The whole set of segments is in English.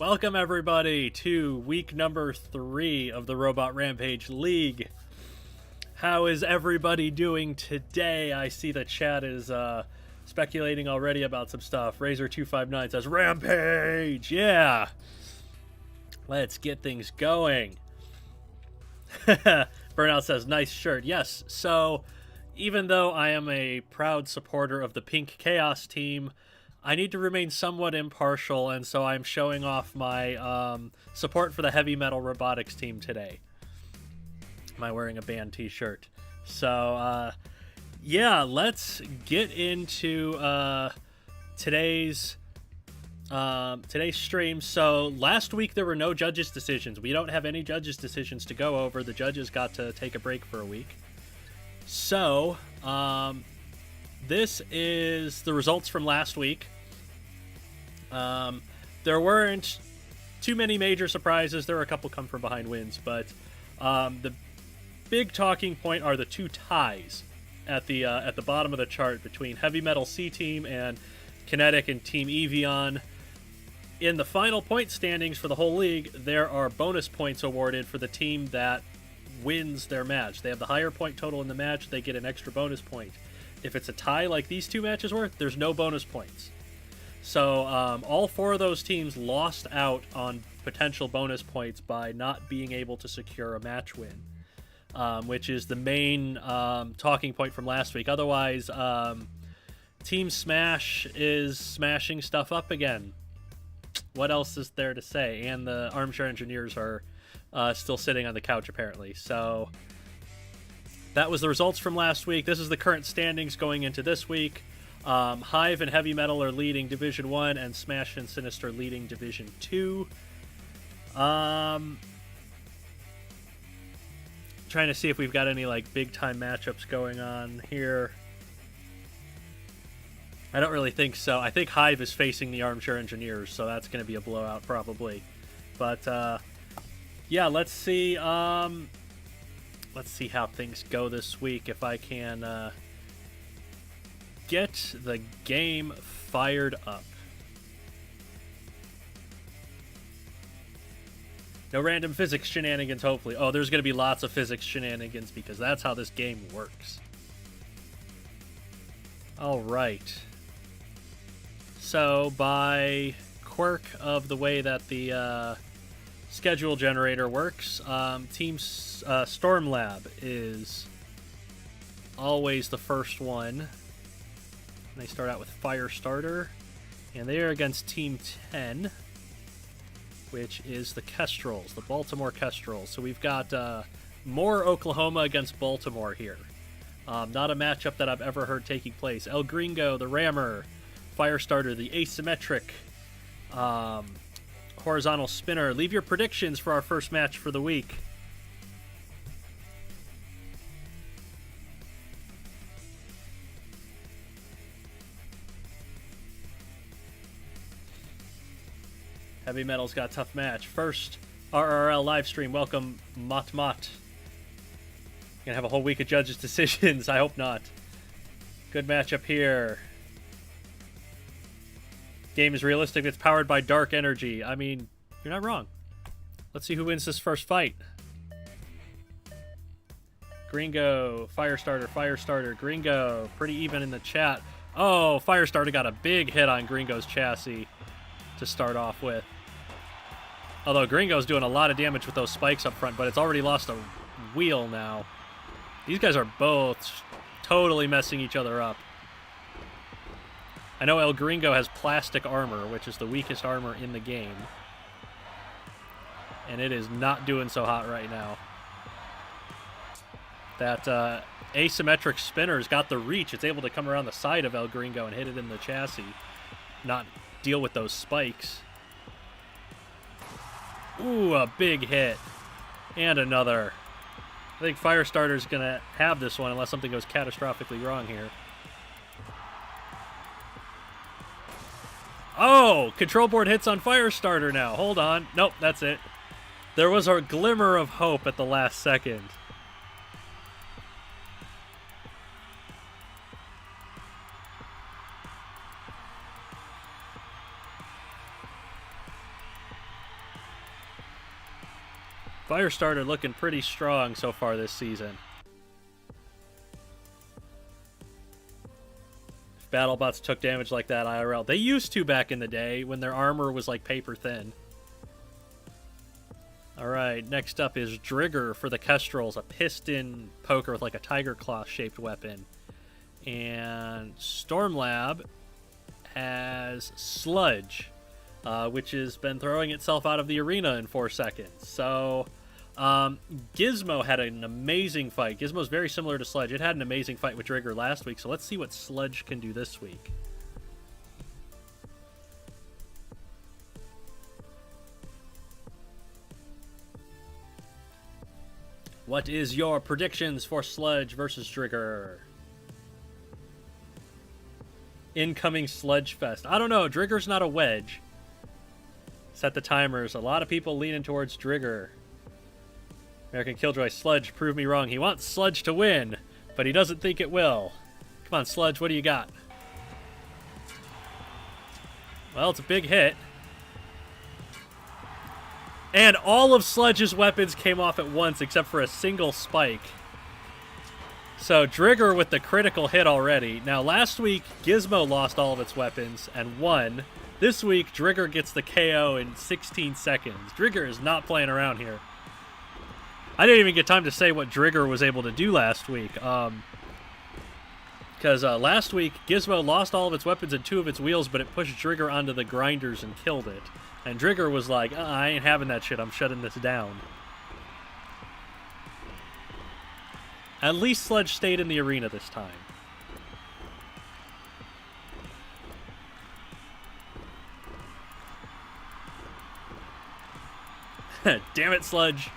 Welcome everybody to week number 3 of the Robot Rampage League. How is everybody doing today? I see the chat is speculating already about some stuff. Razor259 says, Rampage! Yeah! Let's get things going. Burnout says, nice shirt. Yes, so even though I am a proud supporter of the Pink Chaos team, I need to remain somewhat impartial, and so I'm showing off my support for the Heavy Metal Robotics team today. Am I wearing a band t-shirt? So, yeah, let's get into today's stream. So, last week there were no judges' decisions. We don't have any judges' decisions to go over. The judges got to take a break for a week. So, this is the results from last week. There weren't too many major surprises. There were a couple come from behind wins, but the big talking point are the two ties at the bottom of the chart between Heavy Metal C Team and Kinetic and Team Eeveeon. In the final point standings for the whole league, there are bonus points awarded for the team that wins their match. They have the higher point total in the match, they get an extra bonus point. If it's a tie like these two matches were, there's no bonus points. So all four of those teams lost out on potential bonus points by not being able to secure a match win, which is the main talking point from last week. Otherwise, Team Smash is smashing stuff up again. What else is there to say? And the Armchair engineers are still sitting on the couch, apparently. So that was the results from last week. This is the current standings going into this week. HIVE and Heavy Metal are leading Division 1, and Smash and Sinister leading Division 2. Trying to see if we've got any like big time matchups going on here. I don't really think so. I think HIVE is facing the Armchair Engineers, so that's going to be a blowout probably. But yeah, let's see how things go this week. If I can get the game fired up. No random physics shenanigans, hopefully. Oh, there's going to be lots of physics shenanigans because that's how this game works. All right. So, by quirk of the way that the schedule generator works, Team Stormlab is always the first one. They start out with Firestarter, and they are against Team 10, which is the Kestrels, the Baltimore Kestrels. So we've got more Oklahoma against Baltimore here. Not a matchup that I've ever heard taking place. El Gringo, the Rammer, Firestarter, the asymmetric horizontal spinner. Leave your predictions for our first match for the week. Heavy Metal's got a tough match. First RRL live stream. Welcome, Mott. Gonna have a whole week of judges' decisions. I hope not. Good matchup here. Game is realistic. It's powered by dark energy. I mean, you're not wrong. Let's see who wins this first fight. Gringo, Firestarter, Gringo. Pretty even in the chat. Oh, Firestarter got a big hit on Gringo's chassis to start off with. Although Gringo's doing a lot of damage with those spikes up front, but it's already lost a wheel now. These guys are both totally messing each other up. I know El Gringo has plastic armor, which is the weakest armor in the game. And it is not doing so hot right now. That asymmetric spinner's got the reach. It's able to come around the side of El Gringo and hit it in the chassis. Not deal with those spikes. Ooh, a big hit. And another. I think Firestarter's going to have this one unless something goes catastrophically wrong here. Oh, control board hits on Firestarter now. Hold on. Nope, that's it. There was a glimmer of hope at the last second. Firestarter looking pretty strong so far this season. If BattleBots took damage like that IRL, they used to back in the day when their armor was like paper thin. Alright, next up is Drigger for the Kestrels, a piston poker with like a tiger claw shaped weapon. And Stormlab has Sludge, which has been throwing itself out of the arena in 4 seconds. So, Gizmo had an amazing fight. Gizmo's very similar to Sludge. It had an amazing fight with Drigger last week, so let's see what Sludge can do this week. What is your predictions for Sludge versus Drigger? Incoming Sludge Fest. I don't know. Drigger's not a wedge. Set the timers. A lot of people leaning towards Drigger. American Killjoy, Sludge, prove me wrong. He wants Sludge to win, but he doesn't think it will. Come on, Sludge, what do you got? Well, it's a big hit. And all of Sludge's weapons came off at once except for a single spike. So Drigger with the critical hit already. Now last week, Gizmo lost all of its weapons and won. This week, Drigger gets the KO in 16 seconds. Drigger is not playing around here. I didn't even get time to say what Drigger was able to do last week. Because last week, Gizmo lost all of its weapons and 2 of its wheels, but it pushed Drigger onto the grinders and killed it. And Drigger was like, I ain't having that shit, I'm shutting this down. At least Sludge stayed in the arena this time. Damn it, Sludge.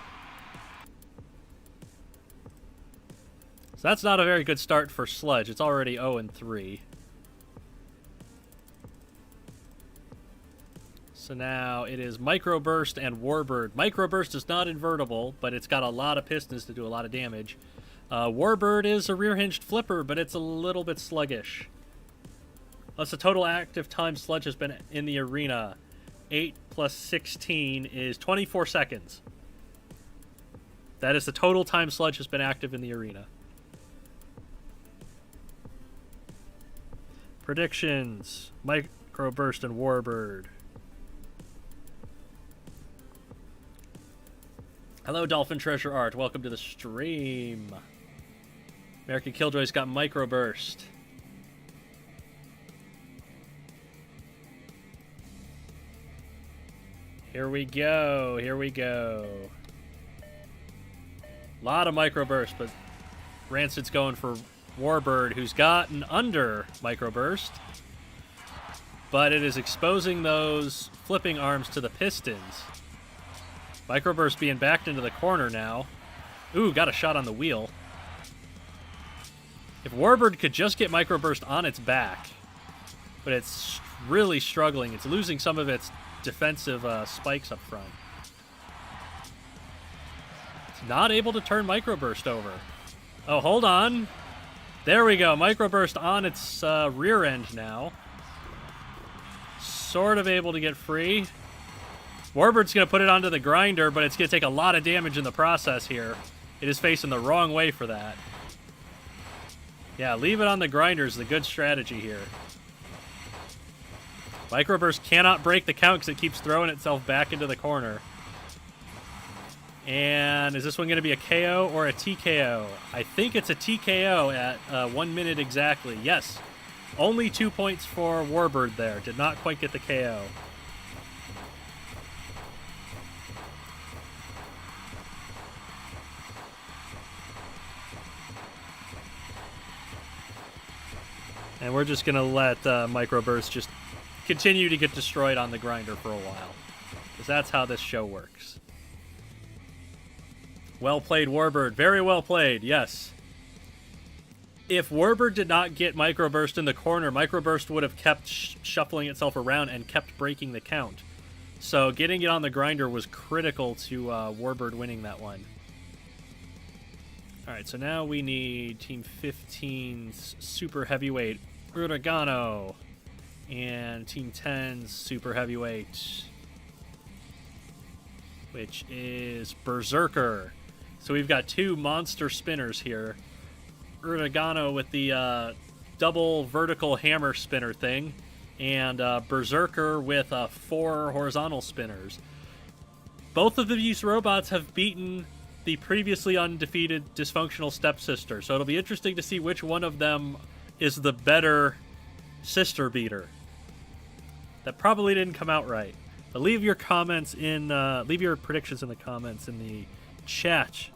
So that's not a very good start for Sludge. It's already 0-3. So now it is Microburst and Warbird. Microburst is not invertible, but it's got a lot of pistons to do a lot of damage. Warbird is a rear-hinged flipper, but it's a little bit sluggish. That's the total active time Sludge has been in the arena. 8 plus 16 is 24 seconds. That is the total time Sludge has been active in the arena. Predictions. Microburst and Warbird. Hello, Dolphin Treasure Art. Welcome to the stream. American Killjoy's got Microburst. Here we go. Here we go. A lot of Microburst, but Rancid's going for Warbird, who's got an under Microburst. But it is exposing those flipping arms to the pistons. Microburst being backed into the corner now. Ooh, got a shot on the wheel. If Warbird could just get Microburst on its back, but it's really struggling. It's losing some of its defensive spikes up front. It's not able to turn Microburst over. Oh, hold on. There we go. Microburst on its rear end now. Sort of able to get free. Warbird's going to put it onto the grinder, but it's going to take a lot of damage in the process here. It is facing the wrong way for that. Yeah, leave it on the grinder is the good strategy here. Microburst cannot break the count because it keeps throwing itself back into the corner. And is this one going to be a KO or a TKO? I think it's a TKO at 1 minute exactly. Yes. Only 2 points for Warbird there. Did not quite get the KO. And we're just going to let Microburst just continue to get destroyed on the grinder for a while. Because that's how this show works. Well played, Warbird. Very well played, yes. If Warbird did not get Microburst in the corner, Microburst would have kept shuffling itself around and kept breaking the count. So getting it on the grinder was critical to Warbird winning that one. Alright, so now we need Team 15's Super Heavyweight Uragano and Team 10's Super Heavyweight which is Berserker. So we've got two monster spinners here. Uragano with the double vertical hammer spinner thing, and Berserker with 4 horizontal spinners. Both of these robots have beaten the previously undefeated dysfunctional stepsister, so it'll be interesting to see which one of them is the better sister beater. That probably didn't come out right. But leave your comments in, leave your predictions in the comments in the chat.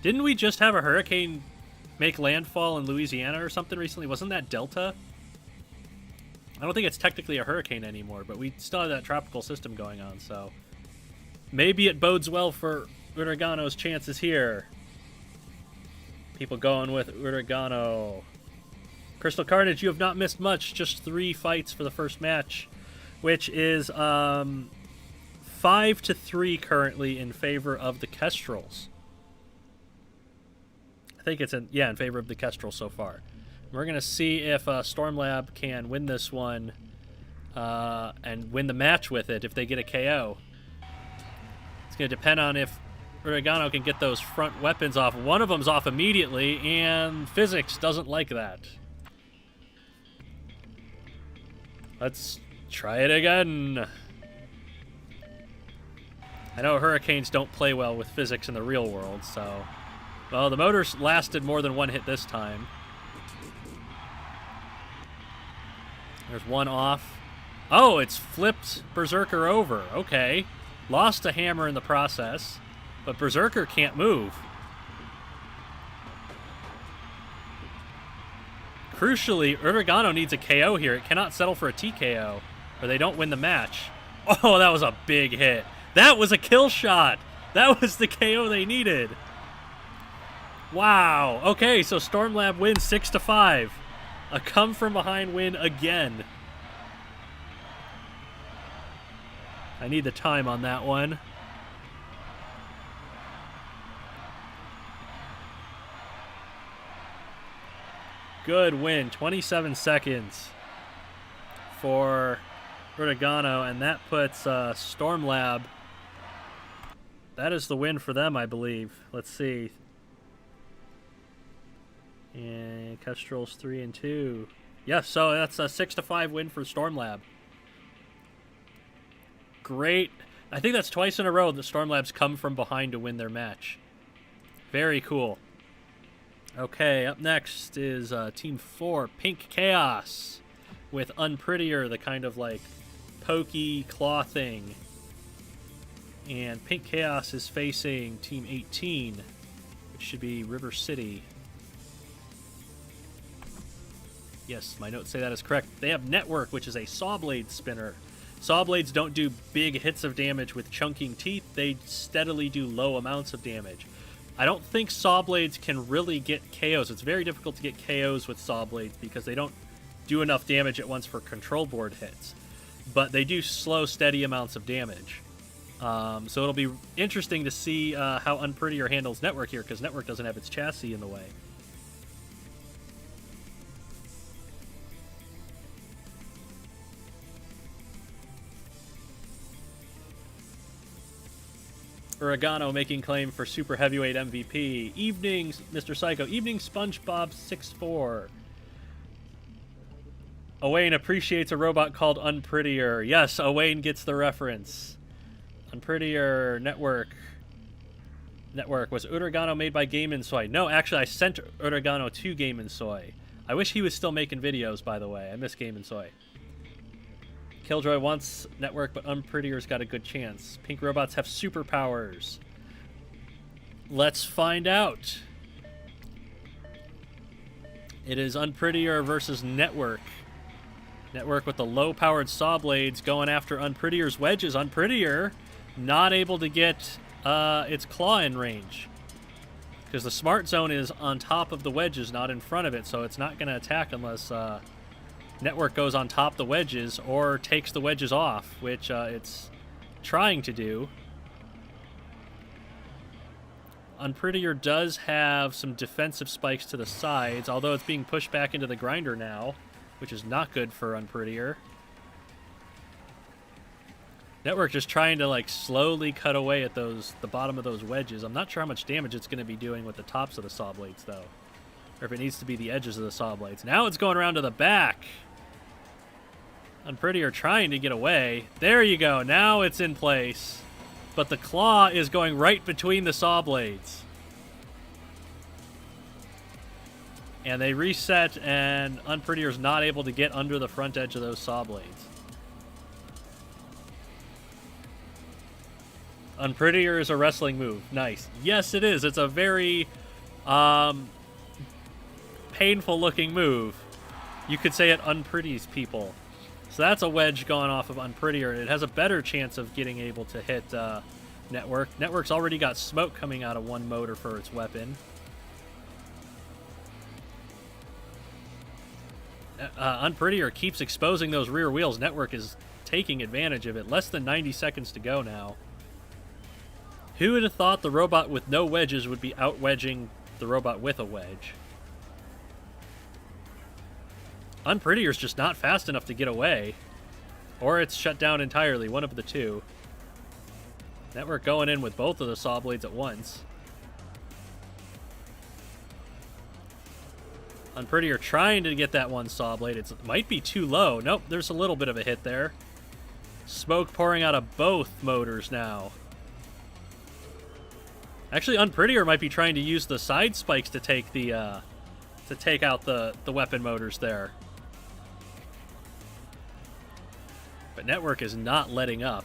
Didn't we just have a hurricane make landfall in Louisiana or something recently? Wasn't that Delta? I don't think it's technically a hurricane anymore, but we still have that tropical system going on, so maybe it bodes well for Uragano's chances here. People going with Uragano. Crystal Carnage, you have not missed much. Just 3 fights for the first match, which is 5-3 currently in favor of the Kestrels. I think it's in favor of the Kestrels so far. We're going to see if Stormlab can win this one and win the match with it if they get a KO. It's going to depend on if Uragano can get those front weapons off. One of them's off immediately, and physics doesn't like that. Let's try it again. I know hurricanes don't play well with physics in the real world, so... Well, the motors lasted more than 1 hit this time. There's one off. Oh, it's flipped Berserker over. Okay. Lost a hammer in the process, but Berserker can't move. Crucially, Uragano needs a KO here. It cannot settle for a TKO, or they don't win the match. Oh, that was a big hit. That was a kill shot. That was the KO they needed. Wow. Okay, so Stormlab wins 6-5. A come-from-behind win again. I need the time on that one. Good win. 27 seconds for Uragano, and that puts Stormlab. That is the win for them, I believe. Let's see. And Kestrels 3-2. Yes, so that's a 6-5 win for Stormlab. Great. I think that's twice in a row that Stormlab's come from behind to win their match. Very cool. Okay, up next is Team 4, Pink Chaos, with Unprettier, the kind of like pokey claw thing. And Pink Chaos is facing Team 18, which should be River City. Yes, my notes say that is correct. They have Network, which is a Sawblade spinner. Sawblades don't do big hits of damage with chunking teeth. They steadily do low amounts of damage. I don't think Sawblades can really get KOs. It's very difficult to get KOs with Sawblades because they don't do enough damage at once for control board hits. But they do slow, steady amounts of damage. So it'll be interesting to see how Unprettier handles Network here, because Network doesn't have its chassis in the way. Uragano making claim for Super Heavyweight MVP. Evening, Mr. Psycho. Evening, SpongeBob 64. Owain appreciates a robot called Unprettier. Yes, Owain gets the reference. Unprettier Network. Was Uragano made by Game & Soy? No, actually, I sent Uragano to Game & Soy. I wish he was still making videos, by the way. I miss Game & Soy. Killjoy wants Network, but Unprettier's got a good chance. Pink robots have superpowers. Let's find out. It is Unprettier versus Network. Network with the low-powered saw blades going after Unprettier's wedges. Unprettier not able to get its claw in range, because the smart zone is on top of the wedges, not in front of it, so it's not going to attack unless Network goes on top the wedges or takes the wedges off, which it's trying to do. Unprettier does have some defensive spikes to the sides, although it's being pushed back into the grinder now. which is not good for Unprettier. Network just trying to like slowly cut away at the bottom of those wedges. I'm not sure how much damage it's going to be doing with the tops of the saw blades though, or if it needs to be the edges of the saw blades. Now it's going around to the back. Unprettier trying to get away. There you go. Now it's in place, but the claw is going right between the saw blades. And they reset, and Unprettier's not able to get under the front edge of those saw blades. Unprettier is a wrestling move. Nice. Yes, it is. It's a very painful-looking move. You could say it unpretties people. So that's a wedge gone off of Unprettier. It has a better chance of getting able to hit Network. Network's already got smoke coming out of one motor for its weapon. Unprettier keeps exposing those rear wheels. Network is taking advantage of it. Less than 90 seconds to go now. Who would have thought the robot with no wedges would be out-wedging the robot with a wedge? Unprettier's just not fast enough to get away. Or it's shut down entirely, one of the two. Network going in with both of the saw blades at once. Unprettier trying to get that one saw blade. It might be too low. Nope, there's a little bit of a hit there. Smoke pouring out of both motors now. Actually, Unprettier might be trying to use the side spikes to take the to take out the weapon motors there. But Network is not letting up.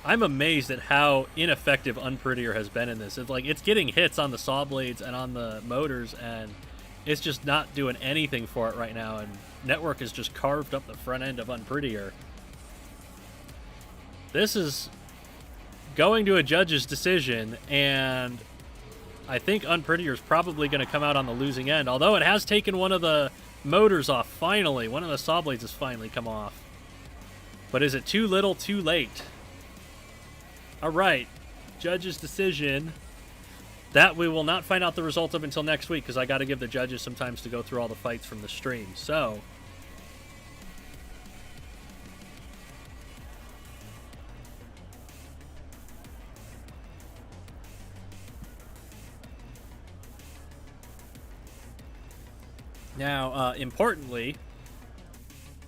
I'm amazed at how ineffective Unprettier has been in this. It's like it's getting hits on the saw blades and on the motors, and it's just not doing anything for it right now. And Network has just carved up the front end of Unprettier. This is going to a judge's decision, and I think Unprettier is probably going to come out on the losing end. Although it has taken one of the motors off finally. One of the saw blades has finally come off. But is it too little, too late? All right, judge's decision. That we will not find out the result of until next week, because I got to give the judges some time to go through all the fights from the stream. So now, importantly,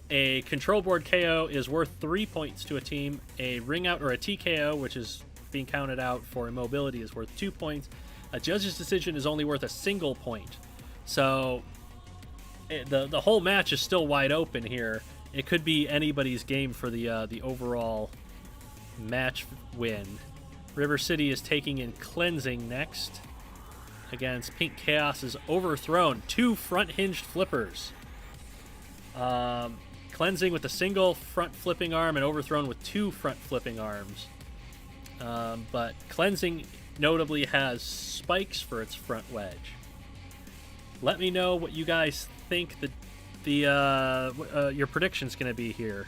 a control board KO is worth 3 points to a team. A ring out or a TKO, which is being counted out for immobility, is worth 2 points. A judge's decision is only worth a single point. So the whole match is still wide open here. It could be anybody's game for the overall match win. River City is taking in Cleansing next against Pink Chaos's Overthrown. 2 front hinged flippers. Cleansing with a single front flipping arm and Overthrown with 2 front flipping arms. But Cleansing notably has spikes for its front wedge. Let me know what you guys think your prediction's going to be here.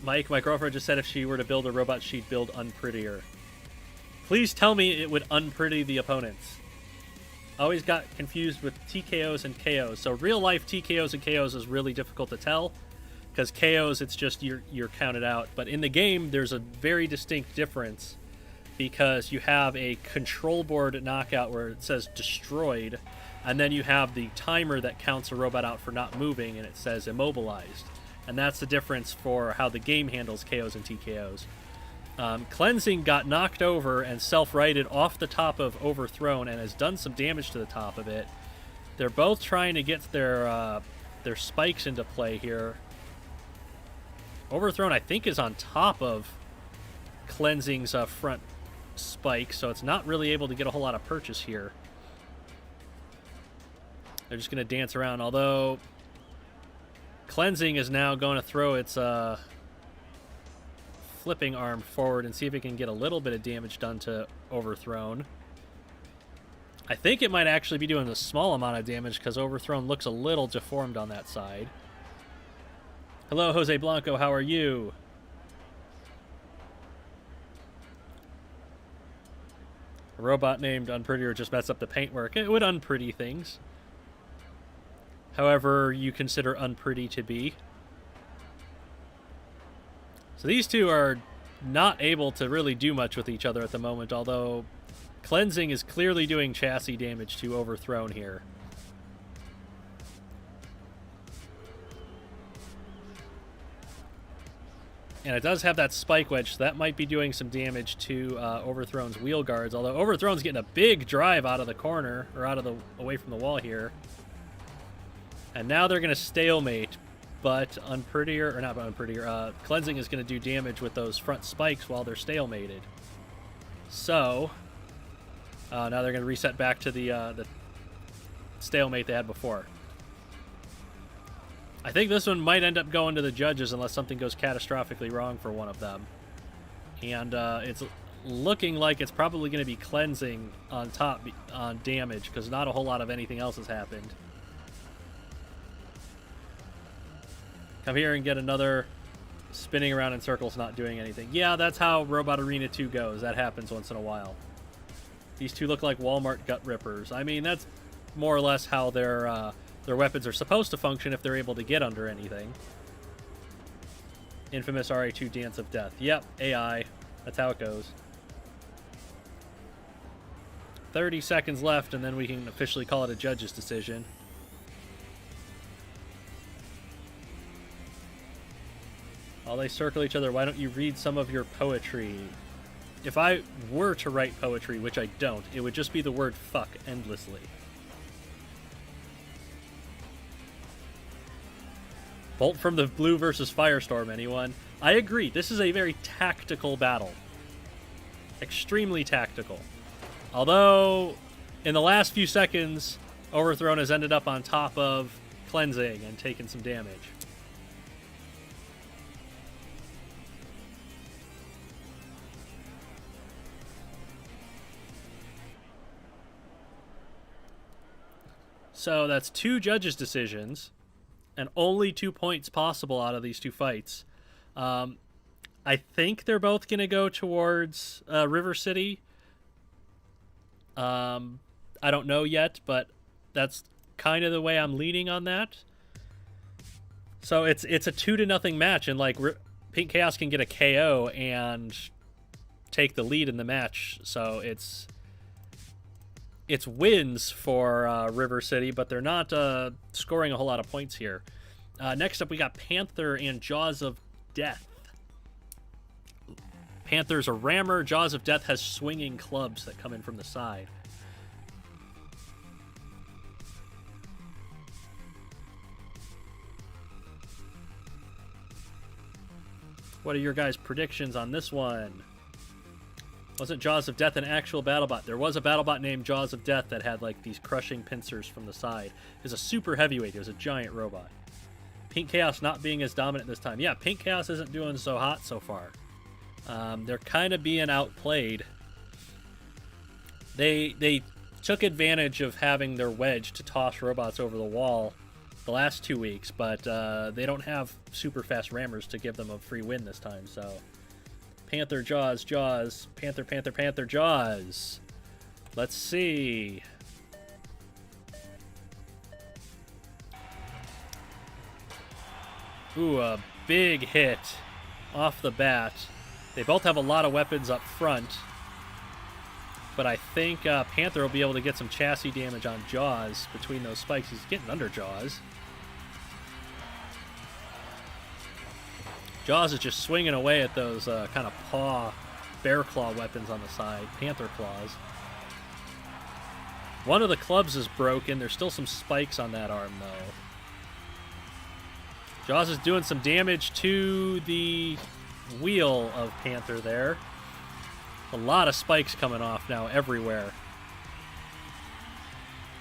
Mike, my girlfriend just said if she were to build a robot, she'd build Unprettier. Please tell me it would unpretty the opponents. Always got confused with TKOs and KOs. So real life TKOs and KOs is really difficult to tell, because KOs, it's just you're counted out. But in the game, there's a very distinct difference, because you have a control board knockout where it says destroyed, and then you have the timer that counts a robot out for not moving, and it says immobilized. And that's the difference for how the game handles KOs and TKOs. Cleansing got knocked over and self-righted off the top of Overthrown and has done some damage to the top of it. They're both trying to get their spikes into play here. Overthrown, I think, is on top of Cleansing's front spike, so it's not really able to get a whole lot of purchase here. They're just going to dance around, although Cleansing is now going to throw its flipping arm forward and see if it can get a little bit of damage done to Overthrown. I think it might actually be doing a small amount of damage because Overthrown looks a little deformed on that side. Hello, Jose Blanco. How are you? A robot named Unprettier just messed up the paintwork. It would unpretty things. However you consider unpretty to be. So these two are not able to really do much with each other at the moment, although Cleansing is clearly doing chassis damage to Overthrown here. And it does have that spike wedge, so that might be doing some damage to Overthrown's wheel guards. Although Overthrown's getting a big drive out of the corner, or away from the wall here. And now they're going to stalemate, but Unprettier, or not Unprettier, Cleansing is going to do damage with those front spikes while they're stalemated. So, now they're going to reset back to the stalemate they had before. I think this one might end up going to the judges unless something goes catastrophically wrong for one of them. And it's looking like it's probably going to be Cleansing on top on damage, because not a whole lot of anything else has happened. Come here and get another spinning around in circles, not doing anything. Yeah, that's how Robot Arena 2 goes. That happens once in a while. These two look like Walmart gut rippers. I mean, that's more or less how their weapons are supposed to function if they're able to get under anything. Infamous RA2 Dance of Death. Yep, AI. That's how it goes. 30 seconds left, and then we can officially call it a judge's decision. While they circle each other, why don't you read some of your poetry? If I were to write poetry, which I don't, it would just be the word fuck endlessly. Bolt from the Blue versus Firestorm, anyone? I agree, this is a very tactical battle. Extremely tactical. Although, in the last few seconds, Overthrown has ended up on top of Cleansing and taken some damage. So that's 2 judges' decisions, and only 2 points possible out of these 2 fights. I think they're both going to go towards River City. I don't know yet, but that's kind of the way I'm leaning on that. So it's a 2-0 match, and like Pink Chaos can get a KO and take the lead in the match. So it's wins for River City, but they're not scoring a whole lot of points here. Next up, we got Panther and Jaws of Death. Panther's a rammer. Jaws of Death has swinging clubs that come in from the side. What are your guys' predictions on this one? Wasn't Jaws of Death an actual BattleBot? There was a BattleBot named Jaws of Death that had like these crushing pincers from the side. It was a super heavyweight. It was a giant robot. Pink Chaos not being as dominant this time. Yeah, Pink Chaos isn't doing so hot so far. They're kind of being outplayed. They took advantage of having their wedge to toss robots over the wall the last 2 weeks, but they don't have super fast rammers to give them a free win this time, so... Panther, Jaws, Jaws, Panther, Panther, Panther, Jaws. Let's see. Ooh, a big hit off the bat. They both have a lot of weapons up front, but I think Panther will be able to get some chassis damage on Jaws between those spikes. He's getting under Jaws. Jaws is just swinging away at those kind of paw, bear claw weapons on the side, panther claws. One of the clubs is broken. There's still some spikes on that arm, though. Jaws is doing some damage to the wheel of Panther there. A lot of spikes coming off now everywhere.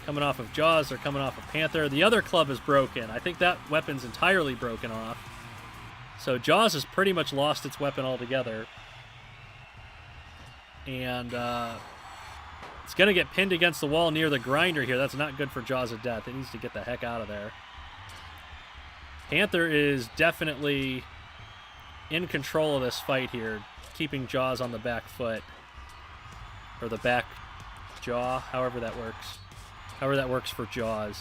Coming off of Jaws, or coming off of Panther. The other club is broken. I think that weapon's entirely broken off. So Jaws has pretty much lost its weapon altogether. And It's going to get pinned against the wall near the grinder here. That's not good for Jaws of Death. It needs to get the heck out of there. Panther is definitely in control of this fight here, keeping Jaws on the back foot. Or the back jaw, however that works. However that works for Jaws.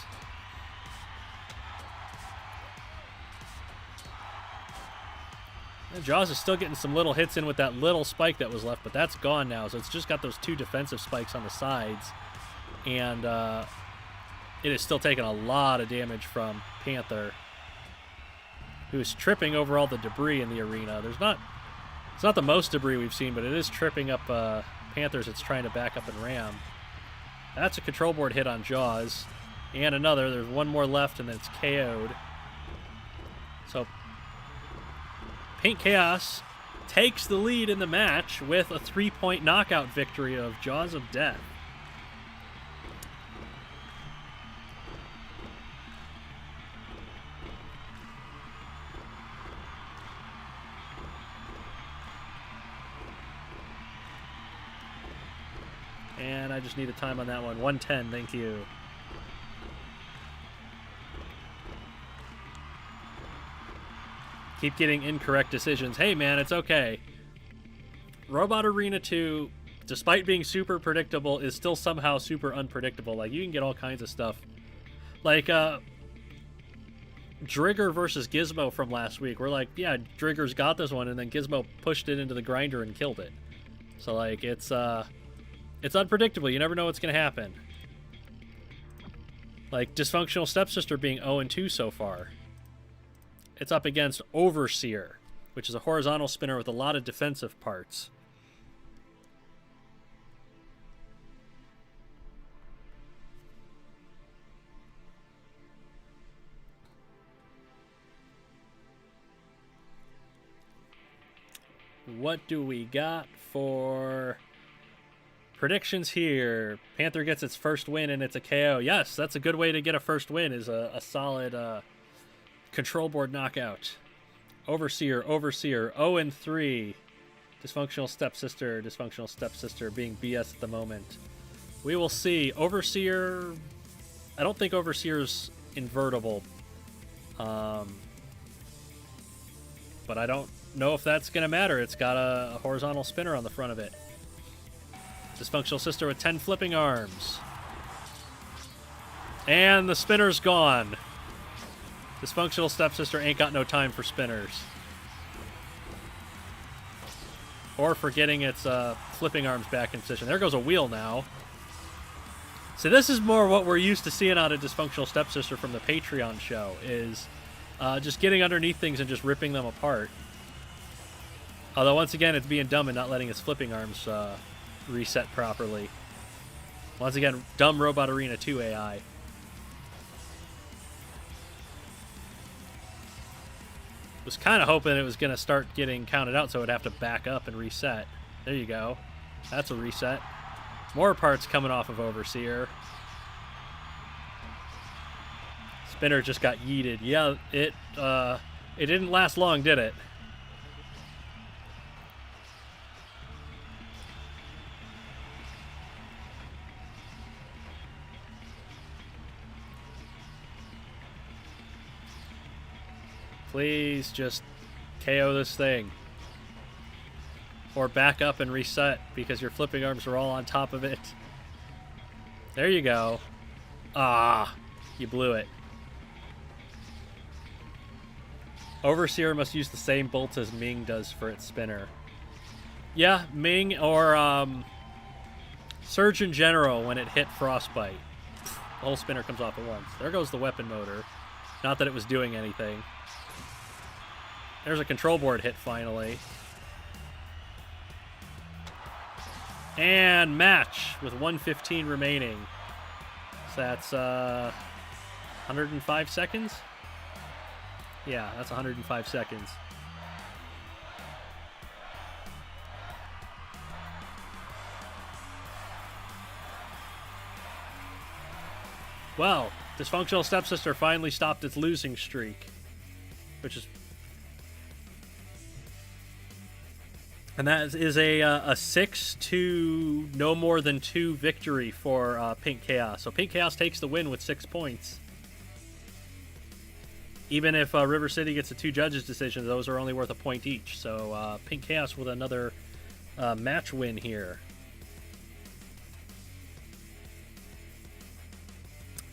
And Jaws is still getting some little hits in with that little spike that was left, but that's gone now. So it's just got those 2 defensive spikes on the sides. And it is still taking a lot of damage from Panther, who is tripping over all the debris in the arena. It's not the most debris we've seen, but it is tripping up Panthers it's trying to back up and ram. That's a control board hit on Jaws. And another. There's one more left, and then it's KO'd. So Paint Chaos takes the lead in the match with a 3-point knockout victory of Jaws of Death. And I just need a time on that one. 1:10, thank you. Keep getting incorrect decisions. Hey, man, it's okay. Robot Arena 2, despite being super predictable, is still somehow super unpredictable. Like, you can get all kinds of stuff. Like, Drigger versus Gizmo from last week. We're like, yeah, Drigger's got this one, and then Gizmo pushed it into the grinder and killed it. So, like, it's unpredictable. You never know what's going to happen. Like, Dysfunctional Stepsister being 0-2 so far. It's up against Overseer, which is a horizontal spinner with a lot of defensive parts. What do we got for predictions here? Panther gets its first win and it's a KO. Yes, that's a good way to get a first win, is a solid control board knockout. Overseer 0-3. Dysfunctional Stepsister being BS at the moment. We will see. Overseer, I don't think Overseer's invertible. But I don't know if that's going to matter. It's got a horizontal spinner on the front of it. Dysfunctional Sister with 10 flipping arms. And the spinner's gone. Dysfunctional Stepsister ain't got no time for spinners. Or for getting its flipping arms back in position. There goes a wheel now. So this is more what we're used to seeing out of Dysfunctional Stepsister from the Patreon show, is just getting underneath things and just ripping them apart. Although, once again, it's being dumb and not letting its flipping arms reset properly. Once again, dumb Robot Arena 2 AI. Was kind of hoping it was going to start getting counted out so it would have to back up and reset. There you go. That's a reset. More parts coming off of Overseer. Spinner just got yeeted. Yeah, it didn't last long, did it? Please just KO this thing. Or back up and reset, because your flipping arms are all on top of it. There you go. Ah, you blew it. Overseer must use the same bolts as Ming does for its spinner. Yeah, Ming or Surgeon General when it hit Frostbite. The whole spinner comes off at once. There goes the weapon motor. Not that it was doing anything. There's a control board hit finally. And match with 1:15 remaining. So that's 105 seconds? Yeah, that's 105 seconds. Well, Dysfunctional Stepsister finally stopped its losing streak, which is And that is a 6 to no more than 2 victory for Pink Chaos. So Pink Chaos takes the win with 6 points. Even if River City gets a 2 judges decision, those are only worth a point each. So Pink Chaos with another match win here.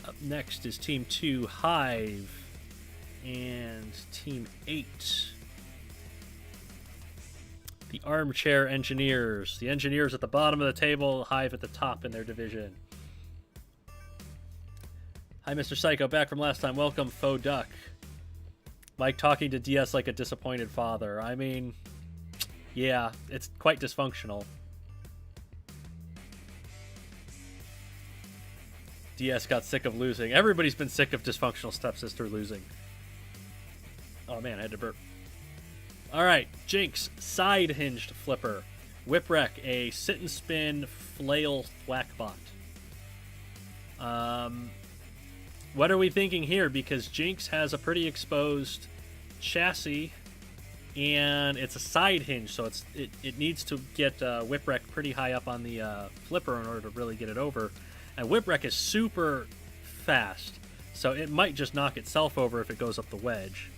Up next is Team 2, HIVE, and Team 8, the Armchair Engineers. The Engineers at the bottom of the table, HIVE at the top in their division. Hi, Mr. Psycho, back from last time. Welcome, Faux Duck. Mike talking to DS like a disappointed father. I mean, yeah, it's quite dysfunctional. DS got sick of losing. Everybody's been sick of dysfunctional stepsister losing. Oh man, I had to burp. Alright, Jinx, side hinged flipper. Whipwreck, a sit and spin flail thwackbot. What are we thinking here? Because Jinx has a pretty exposed chassis, and it's a side hinge, so it needs to get Whipwreck pretty high up on the flipper in order to really get it over. And Whipwreck is super fast, so it might just knock itself over if it goes up the wedge.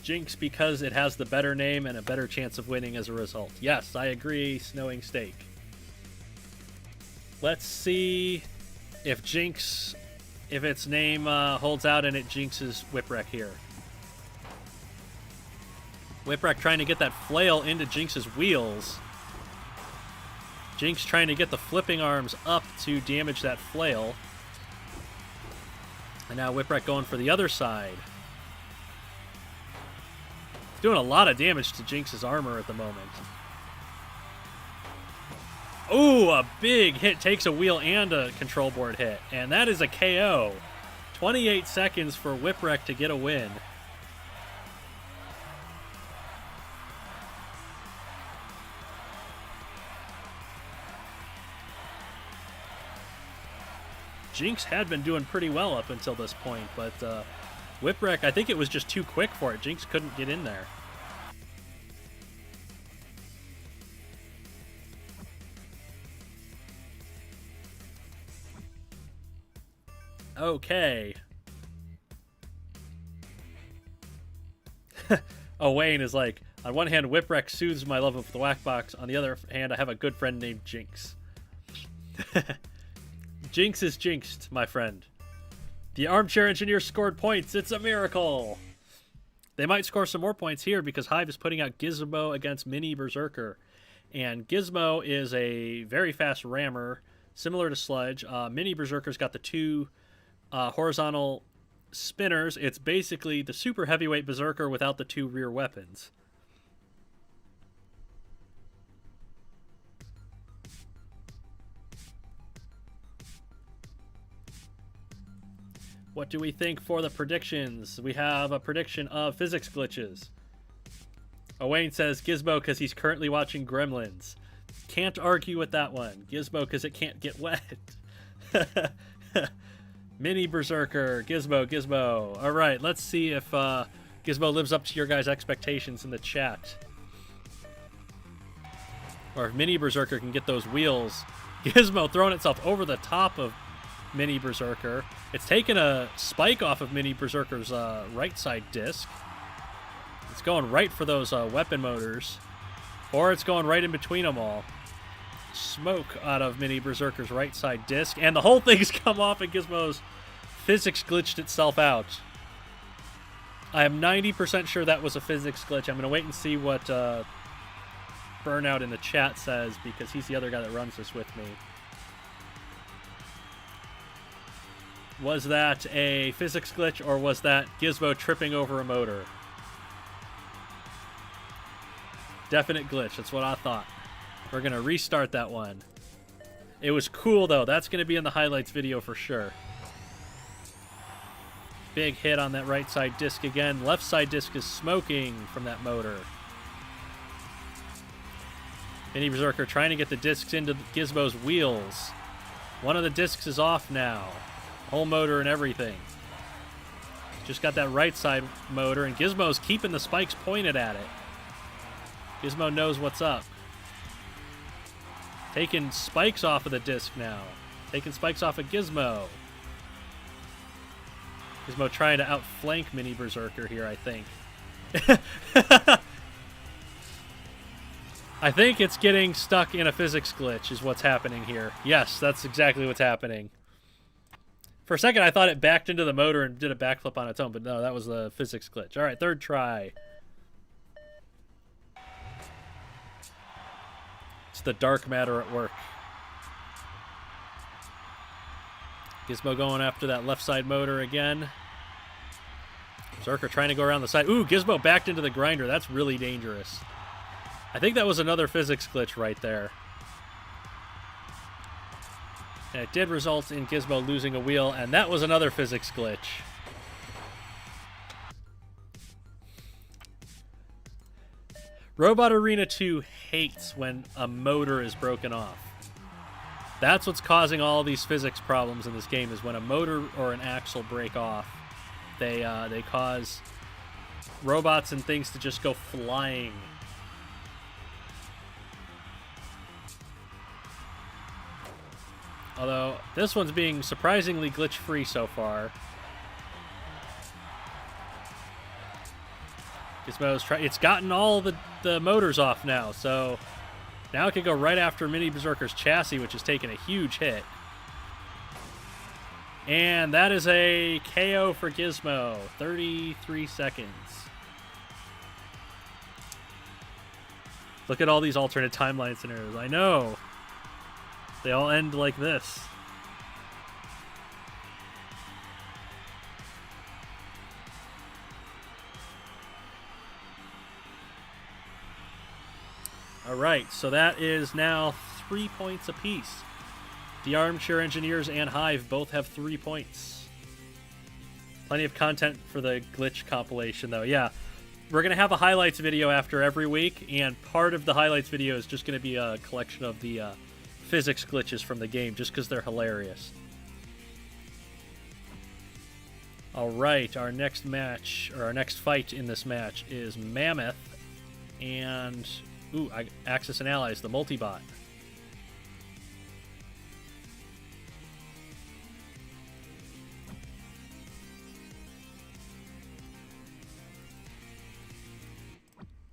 Jinx because it has the better name and a better chance of winning as a result. Yes, I agree, Snowing Steak. Let's see if Jinx, if its name holds out and it jinxes Whipwreck here. Whipwreck trying to get that flail into Jinx's wheels. Jinx trying to get the flipping arms up to damage that flail. And now Whipwreck going for the other side. Doing a lot of damage to Jinx's armor at the moment. Ooh, a big hit. Takes a wheel and a control board hit. And that is a KO. 28 seconds for Whipwreck to get a win. Jinx had been doing pretty well up until this point, but Whipwreck, I think it was just too quick for it. Jinx couldn't get in there. Okay. Oh, Wayne is like, on one hand, Whipwreck soothes my love of the whack box. On the other hand, I have a good friend named Jinx. Jinx is jinxed, my friend. The Armchair Engineer scored points. It's a miracle. They might score some more points here because HIVE is putting out Gizmo against Mini Berserker. And Gizmo is a very fast rammer, similar to Sludge. Mini Berserker's got the 2 horizontal spinners. It's basically the super heavyweight Berserker without the 2 rear weapons. What do we think for the predictions? We have a prediction of physics glitches. Owain says Gizmo because he's currently watching Gremlins. Can't argue with that one. Gizmo because it can't get wet. Mini Berserker. Gizmo. All right, let's see if Gizmo lives up to your guys' expectations in the chat. Or if Mini Berserker can get those wheels. Gizmo throwing itself over the top of Mini Berserker. It's taken a spike off of Mini Berserker's right side disc. It's going right for those weapon motors. Or it's going right in between them all. Smoke out of Mini Berserker's right side disc. And the whole thing's come off and Gizmo's physics glitched itself out. I am 90% sure that was a physics glitch. I'm going to wait and see what Burnout in the chat says because he's the other guy that runs this with me. Was that a physics glitch or was that Gizmo tripping over a motor? Definite glitch. That's what I thought. We're going to restart that one. It was cool, though. That's going to be in the highlights video for sure. Big hit on that right side disc again. Left side disc is smoking from that motor. Mini Berserker trying to get the discs into Gizmo's wheels. One of the discs is off now. Whole motor and everything. Just got that right side motor, and Gizmo's keeping the spikes pointed at it. Gizmo knows what's up. Taking spikes off of the disc now. Taking spikes off of Gizmo. Gizmo trying to outflank Mini Berserker here, I think. I think it's getting stuck in a physics glitch is what's happening here. Yes, that's exactly what's happening. For a second, I thought it backed into the motor and did a backflip on its own, but no, that was the physics glitch. All right, third try. It's the dark matter at work. Gizmo going after that left side motor again. Berserker trying to go around the side. Ooh, Gizmo backed into the grinder. That's really dangerous. I think that was another physics glitch right there. And it did result in Gizmo losing a wheel, and that was another physics glitch. Robot Arena 2 hates when a motor is broken off. That's what's causing all these physics problems in this game, is when a motor or an axle break off. They cause robots and things to just go flying. Although, this one's being surprisingly glitch-free so far. Gizmo's it's gotten all the motors off now, so now it can go right after Mini Berserker's chassis, which has taken a huge hit. And that is a KO for Gizmo. 33 seconds. Look at all these alternate timeline scenarios. I know. They all end like this. All right, so that is now 3 points apiece. The Armchair Engineers and HIVE both have 3 points. Plenty of content for the glitch compilation, though. Yeah, we're going to have a highlights video after every week, and part of the highlights video is just going to be a collection of the physics glitches from the game, just because they're hilarious. All right, our next match, or our next fight in this match, is Mammoth and Axis and Allies, the multi-bot.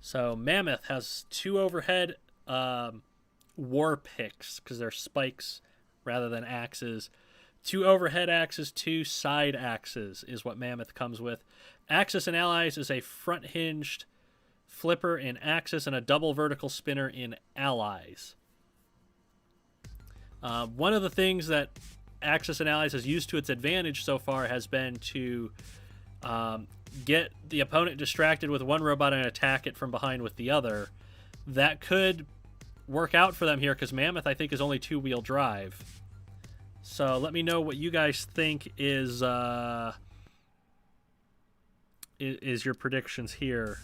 So Mammoth has 2 overhead war picks, because they're spikes rather than axes. 2 overhead axes, 2 side axes is what Mammoth comes with. Axis and Allies is a front-hinged flipper in Axis and a double vertical spinner in Allies. One of the things that Axis and Allies has used to its advantage so far has been to get the opponent distracted with one robot and attack it from behind with the other. That could work out for them here, because Mammoth, I think, is only 2-wheel drive. So let me know what you guys think is your predictions here.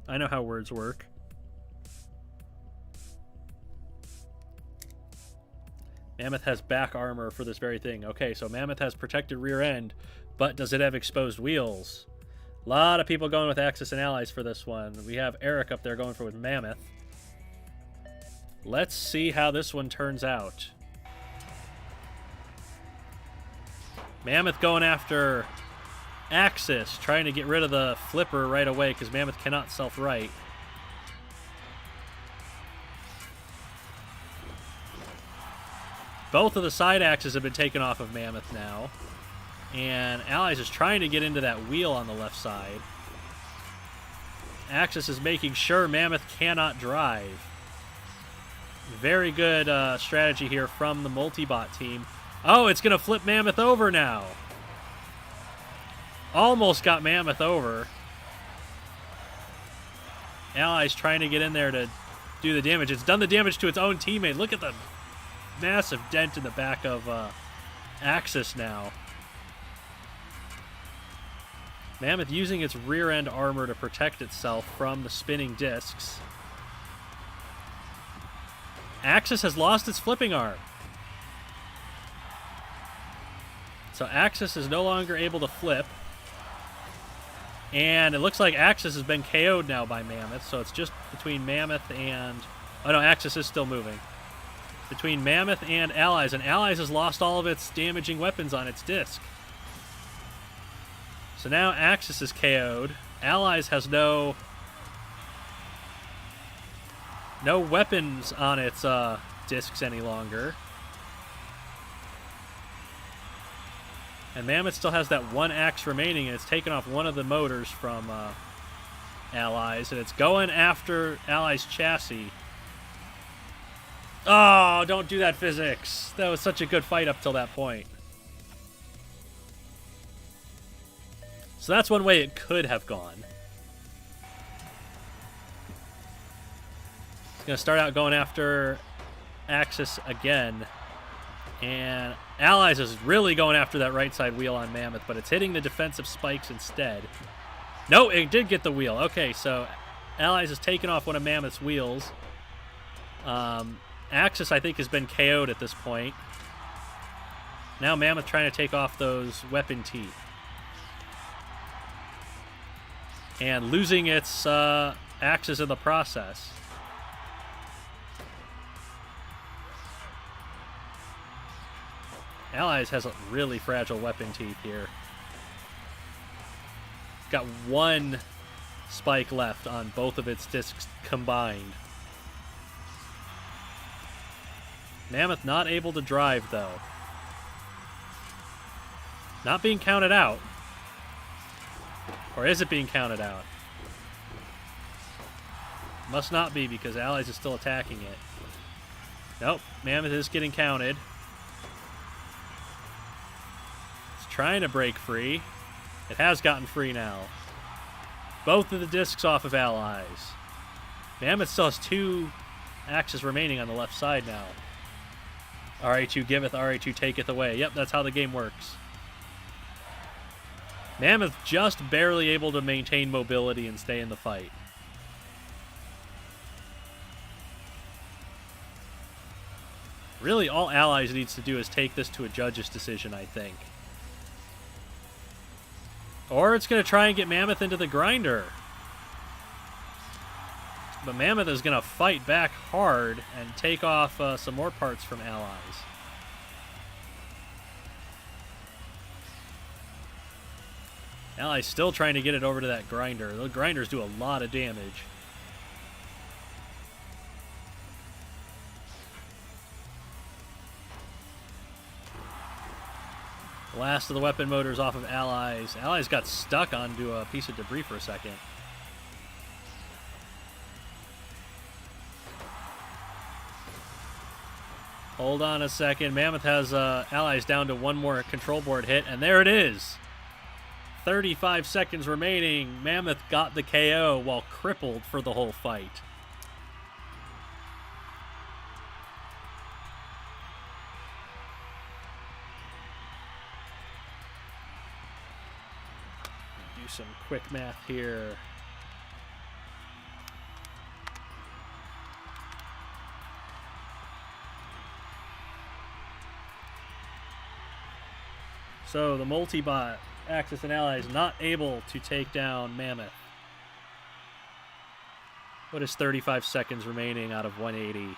I know how words work. Mammoth has back armor for this very thing. Okay, so Mammoth has protected rear end, but does it have exposed wheels? A lot of people going with Axis and Allies for this one. We have Eric up there going for with Mammoth. Let's see how this one turns out. Mammoth going after Axis, trying to get rid of the flipper right away because Mammoth cannot self-right. Both of the side axes have been taken off of Mammoth now. And Allies is trying to get into that wheel on the left side. Axis is making sure Mammoth cannot drive. Very good strategy here from the multi-bot team. Oh, it's going to flip Mammoth over now. Almost got Mammoth over. Allies trying to get in there to do the damage. It's done the damage to its own teammate. Look at the massive dent in the back of Axis now. Mammoth using its rear end armor to protect itself from the spinning discs. Axis has lost its flipping arm. So Axis is no longer able to flip. And it looks like Axis has been KO'd now by Mammoth, so it's just between Mammoth and... Oh no, Axis is still moving. Between Mammoth and Allies, and Allies has lost all of its damaging weapons on its disc. So now Axis is KO'd. Allies has no weapons on its discs any longer. And Mammoth still has that one axe remaining, and it's taken off one of the motors from Allies, and it's going after Allies' chassis. Oh, don't do that, physics. That was such a good fight up till that point. So that's one way it could have gone. It's going to start out going after Axis again. And Allies is really going after that right side wheel on Mammoth, but it's hitting the defensive spikes instead. No, it did get the wheel. Okay, so Allies has taken off one of Mammoth's wheels. Axis, I think, has been KO'd at this point. Now Mammoth trying to take off those weapon teeth. And losing its axis in the process. Allies has a really fragile weapon teeth here. Got one spike left on both of its discs combined. Mammoth not able to drive, though. Not being counted out. Or is it being counted out? Must not be, because Allies is still attacking it. Nope, Mammoth is getting counted. Trying to break free. It has gotten free now. Both of the discs off of Allies. Mammoth still has two axes remaining on the left side now. RA2 giveth, RA2 taketh away. Yep, that's how the game works. Mammoth just barely able to maintain mobility and stay in the fight. Really, all Allies needs to do is take this to a judge's decision, I think. Or it's going to try and get Mammoth into the grinder. But Mammoth is going to fight back hard and take off some more parts from Allies. Allies still trying to get it over to that grinder. Those grinders do a lot of damage. Last of the weapon motors off of Allies. Allies got stuck onto a piece of debris for a second. Hold on a second. Mammoth has Allies down to one more control board hit, and there it is. 35 seconds remaining. Mammoth got the KO while crippled for the whole fight. Do some quick math here. So the multi-bot, Axis and Allies, not able to take down Mammoth. What is 35 seconds remaining out of 180? I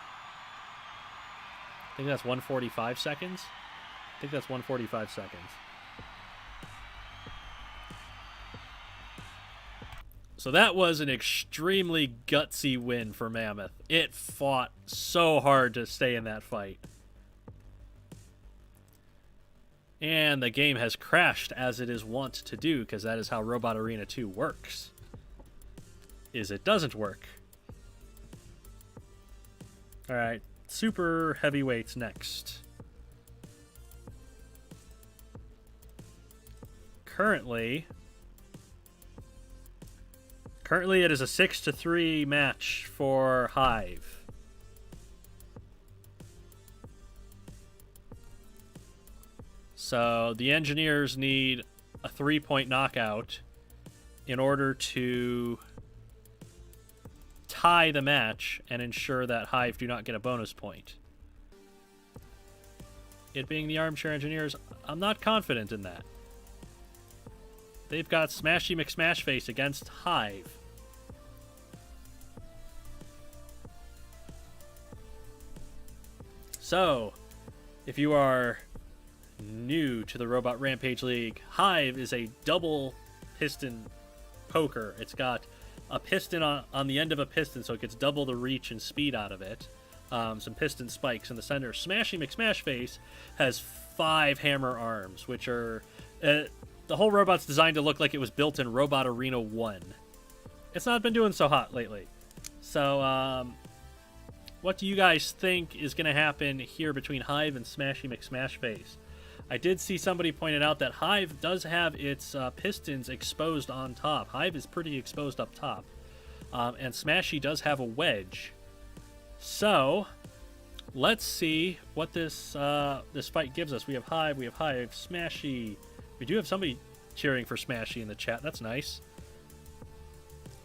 think that's 145 seconds. I think that's 145 seconds. So that was an extremely gutsy win for Mammoth. It fought so hard to stay in that fight. And the game has crashed, as it is wont to do, because that is how Robot Arena 2 works. Is it doesn't work. Alright, super heavyweights next. Currently it is a 6-3 match for HIVE. So the engineers need a 3-point knockout in order to tie the match and ensure that HIVE do not get a bonus point. It being the Armchair engineers, I'm not confident in that. they've got Smashy McSmashface against Hive. So, if you are new to the Robot Rampage League, Hive is a double piston poker. It's got a piston on the end of a piston, so it gets double the reach and speed out of it. Some piston spikes in the center. Smashy McSmashface has 5 hammer arms, which are... the whole robot's designed to look like it was built in Robot Arena 1. It's not been doing so hot lately. So, what do you guys think is going to happen here between Hive and Smashy McSmashface? I did see somebody pointed out that Hive does have its pistons exposed on top. Hive is pretty exposed up top. And Smashy does have a wedge. So, let's see what this this fight gives us. We have Hive, Smashy. We do have somebody cheering for Smashy in the chat. That's nice.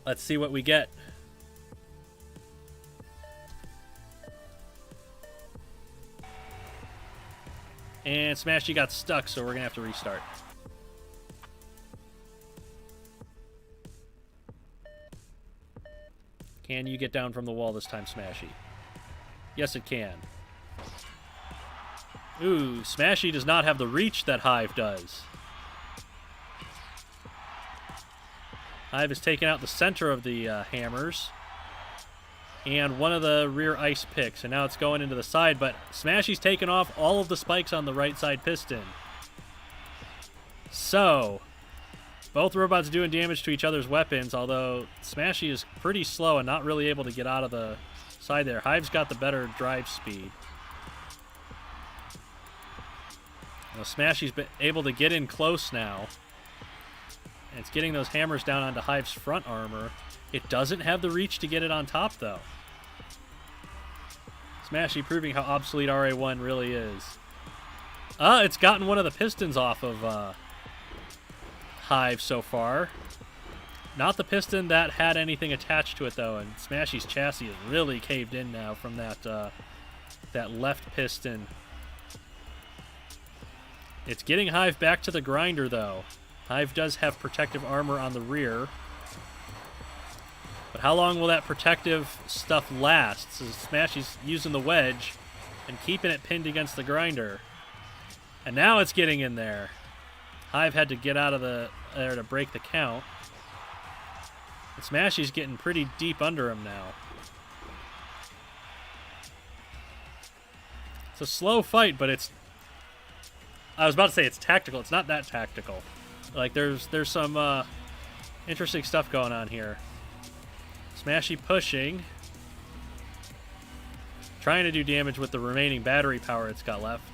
Let's see what we get. And Smashy got stuck, so we're going to have to restart. Can you get down from the wall this time, Smashy? Yes, it can. Ooh, Smashy does not have the reach that Hive does. Hive has taken out the center of the hammers and one of the rear ice picks, and now it's going into the side, but Smashy's taken off all of the spikes on the right side piston. So, both robots doing damage to each other's weapons, although Smashy is pretty slow and not really able to get out of the side there. Hive's got the better drive speed. Well, Smashy's been able to get in close now. And it's getting those hammers down onto Hive's front armor. It doesn't have the reach to get it on top, though. Smashy proving how obsolete RA1 really is. It's gotten one of the pistons off of Hive so far. Not the piston that had anything attached to it, though, and Smashy's chassis is really caved in now from that that left piston. It's getting Hive back to the grinder, though. Hive does have protective armor on the rear. But how long will that protective stuff last? So Smashy's using the wedge and keeping it pinned against the grinder. And now it's getting in there. Hive had to get out of there to break the count. And Smashy's getting pretty deep under him now. It's a slow fight, but it's... I was about to say it's tactical. It's not that tactical. Like, there's some interesting stuff going on here. Smashy pushing. Trying to do damage with the remaining battery power it's got left.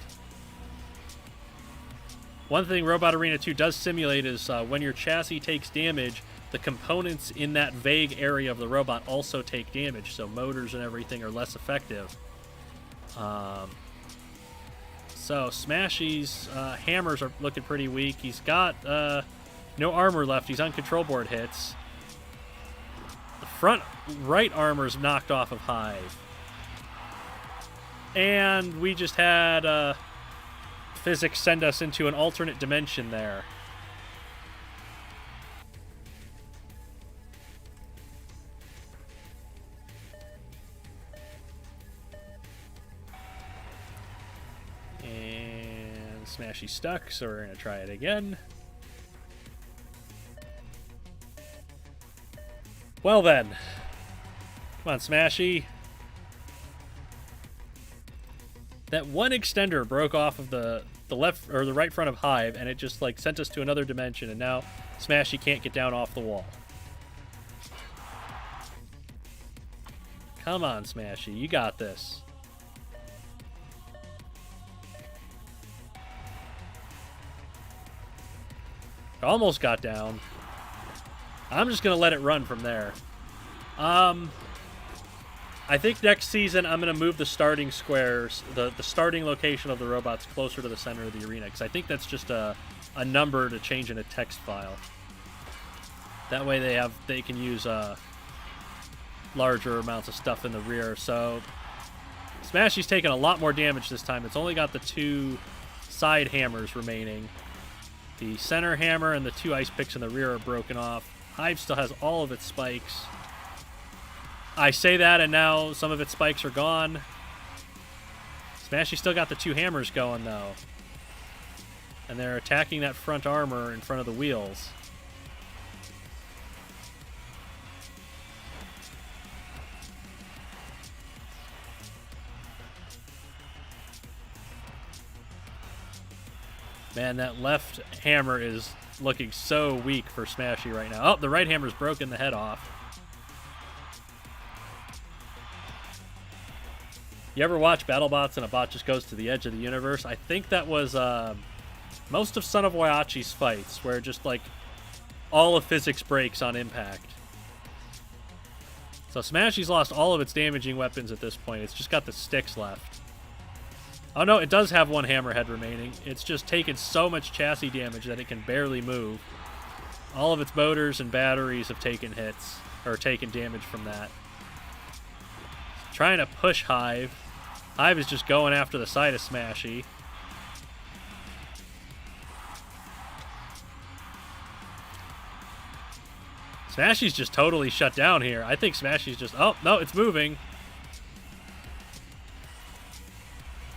One thing Robot Arena 2 does simulate is when your chassis takes damage, the components in that vague area of the robot also take damage, so motors and everything are less effective. So Smashy's hammers are looking pretty weak. He's got no armor left. He's on control board hits. The front right armor's knocked off of Hive. And we just had physics send us into an alternate dimension there. And Smashy stuck, so we're going to try it again. Well then. Come on, Smashy. That one extender broke off of the left or the right front of Hive, and it just like sent us to another dimension, and now Smashy can't get down off the wall. Come on, Smashy, you got this. Almost got down. I'm just gonna let it run from there. I think next season I'm going to move the starting squares, the starting location of the robots closer to the center of the arena, because I think that's just a number to change in a text file. That way they can use larger amounts of stuff in the rear. So Smashy's taking a lot more damage this time. It's only got the 2 side hammers remaining. The center hammer and the 2 ice picks in the rear are broken off. Hive still has all of its spikes. I say that, and now some of its spikes are gone. Smashy still got the 2 hammers going, though. And they're attacking that front armor in front of the wheels. Man, that left hammer is looking so weak for Smashy right now. Oh, the right hammer's broken the head off. You ever watch BattleBots and a bot just goes to the edge of the universe? I think that was most of Son of Waiachi's fights, where just like all of physics breaks on impact. So Smashy's lost all of its damaging weapons at this point. It's just got the sticks left. Oh no, it does have 1 hammerhead remaining. It's just taken so much chassis damage that it can barely move. All of its motors and batteries have taken hits, or taken damage from that. Trying to push Hive. Hive is just going after the side of Smashy. Smashy's just totally shut down here. I think Smashy's just... Oh, no, it's moving.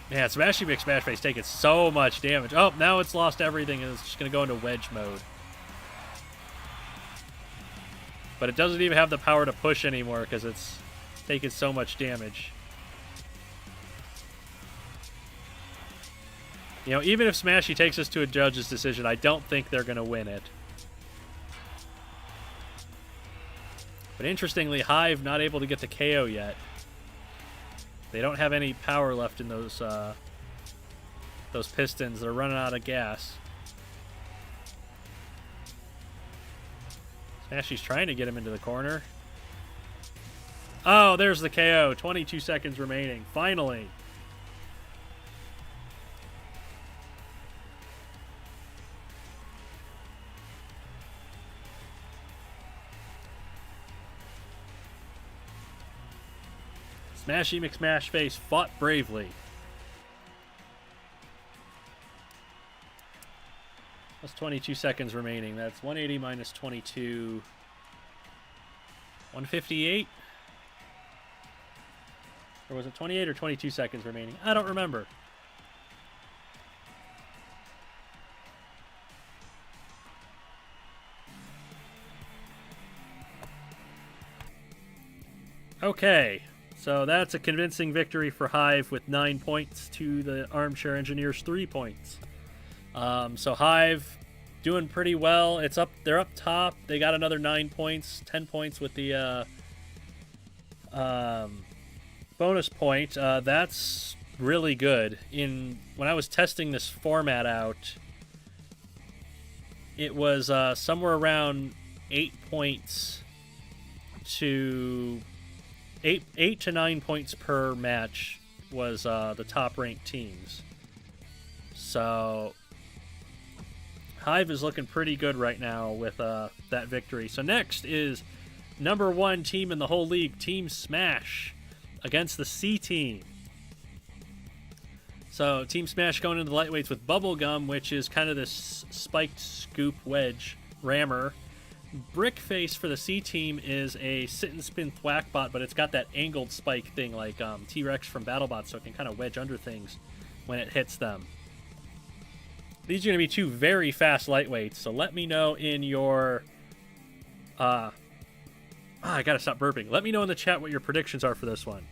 Man, Smashy McSmashface taking so much damage. Oh, now it's lost everything and it's just going to go into wedge mode. But it doesn't even have the power to push anymore because it's taking so much damage. You know, even if Smashy takes us to a judge's decision, I don't think they're going to win it. But interestingly, Hive not able to get the KO yet. They don't have any power left in those pistons. They're running out of gas. Smashy's trying to get him into the corner. Oh, there's the KO. 22 seconds remaining. Finally. Smashy McSmashface fought bravely. That's 22 seconds remaining. That's 180 minus 22. 158? Or was it 28 or 22 seconds remaining? I don't remember. Okay. So that's a convincing victory for Hive with 9 points to the Armchair Engineers 3 points. So Hive doing pretty well. It's up. They're up top. They got another 9 points, 10 points with the bonus point. That's really good. When I was testing this format out, it was somewhere around 8 points to 8 to 9 points per match was the top ranked teams. So Hive is looking pretty good right now with that victory. So next is number 1 team in the whole league, Team Smash, against the C team. So Team Smash going into the lightweights with Bubblegum, which is kind of this spiked scoop wedge rammer. Brickface for the C team is a sit and spin thwack bot, but it's got that angled spike thing like T-Rex from BattleBots, so it can kind of wedge under things when it hits them. These are going to be 2 very fast lightweights, so let me know in your... I gotta stop burping. Let me know in the chat what your predictions are for this one.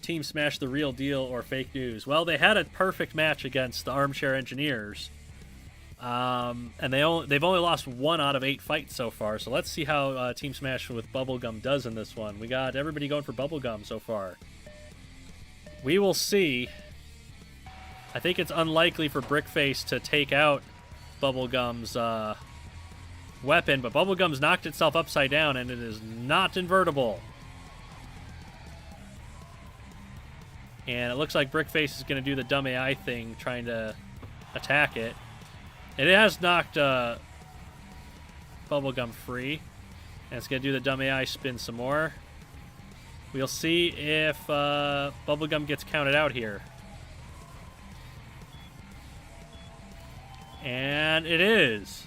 Team Smash the real deal or fake news? Well, they had a perfect match against the Armchair Engineers, and they've only lost 1 out of 8 fights so far. So let's see how Team Smash with Bubblegum does in this one. We got everybody going for Bubblegum so far. We will see. I think it's unlikely for Brickface to take out Bubblegum's weapon, but Bubblegum's knocked itself upside down, and it is not invertible. And it looks like Brickface is going to do the dumb AI thing, trying to attack it. It has knocked Bubblegum free. And it's going to do the dumb AI spin some more. We'll see if Bubblegum gets counted out here. And it is.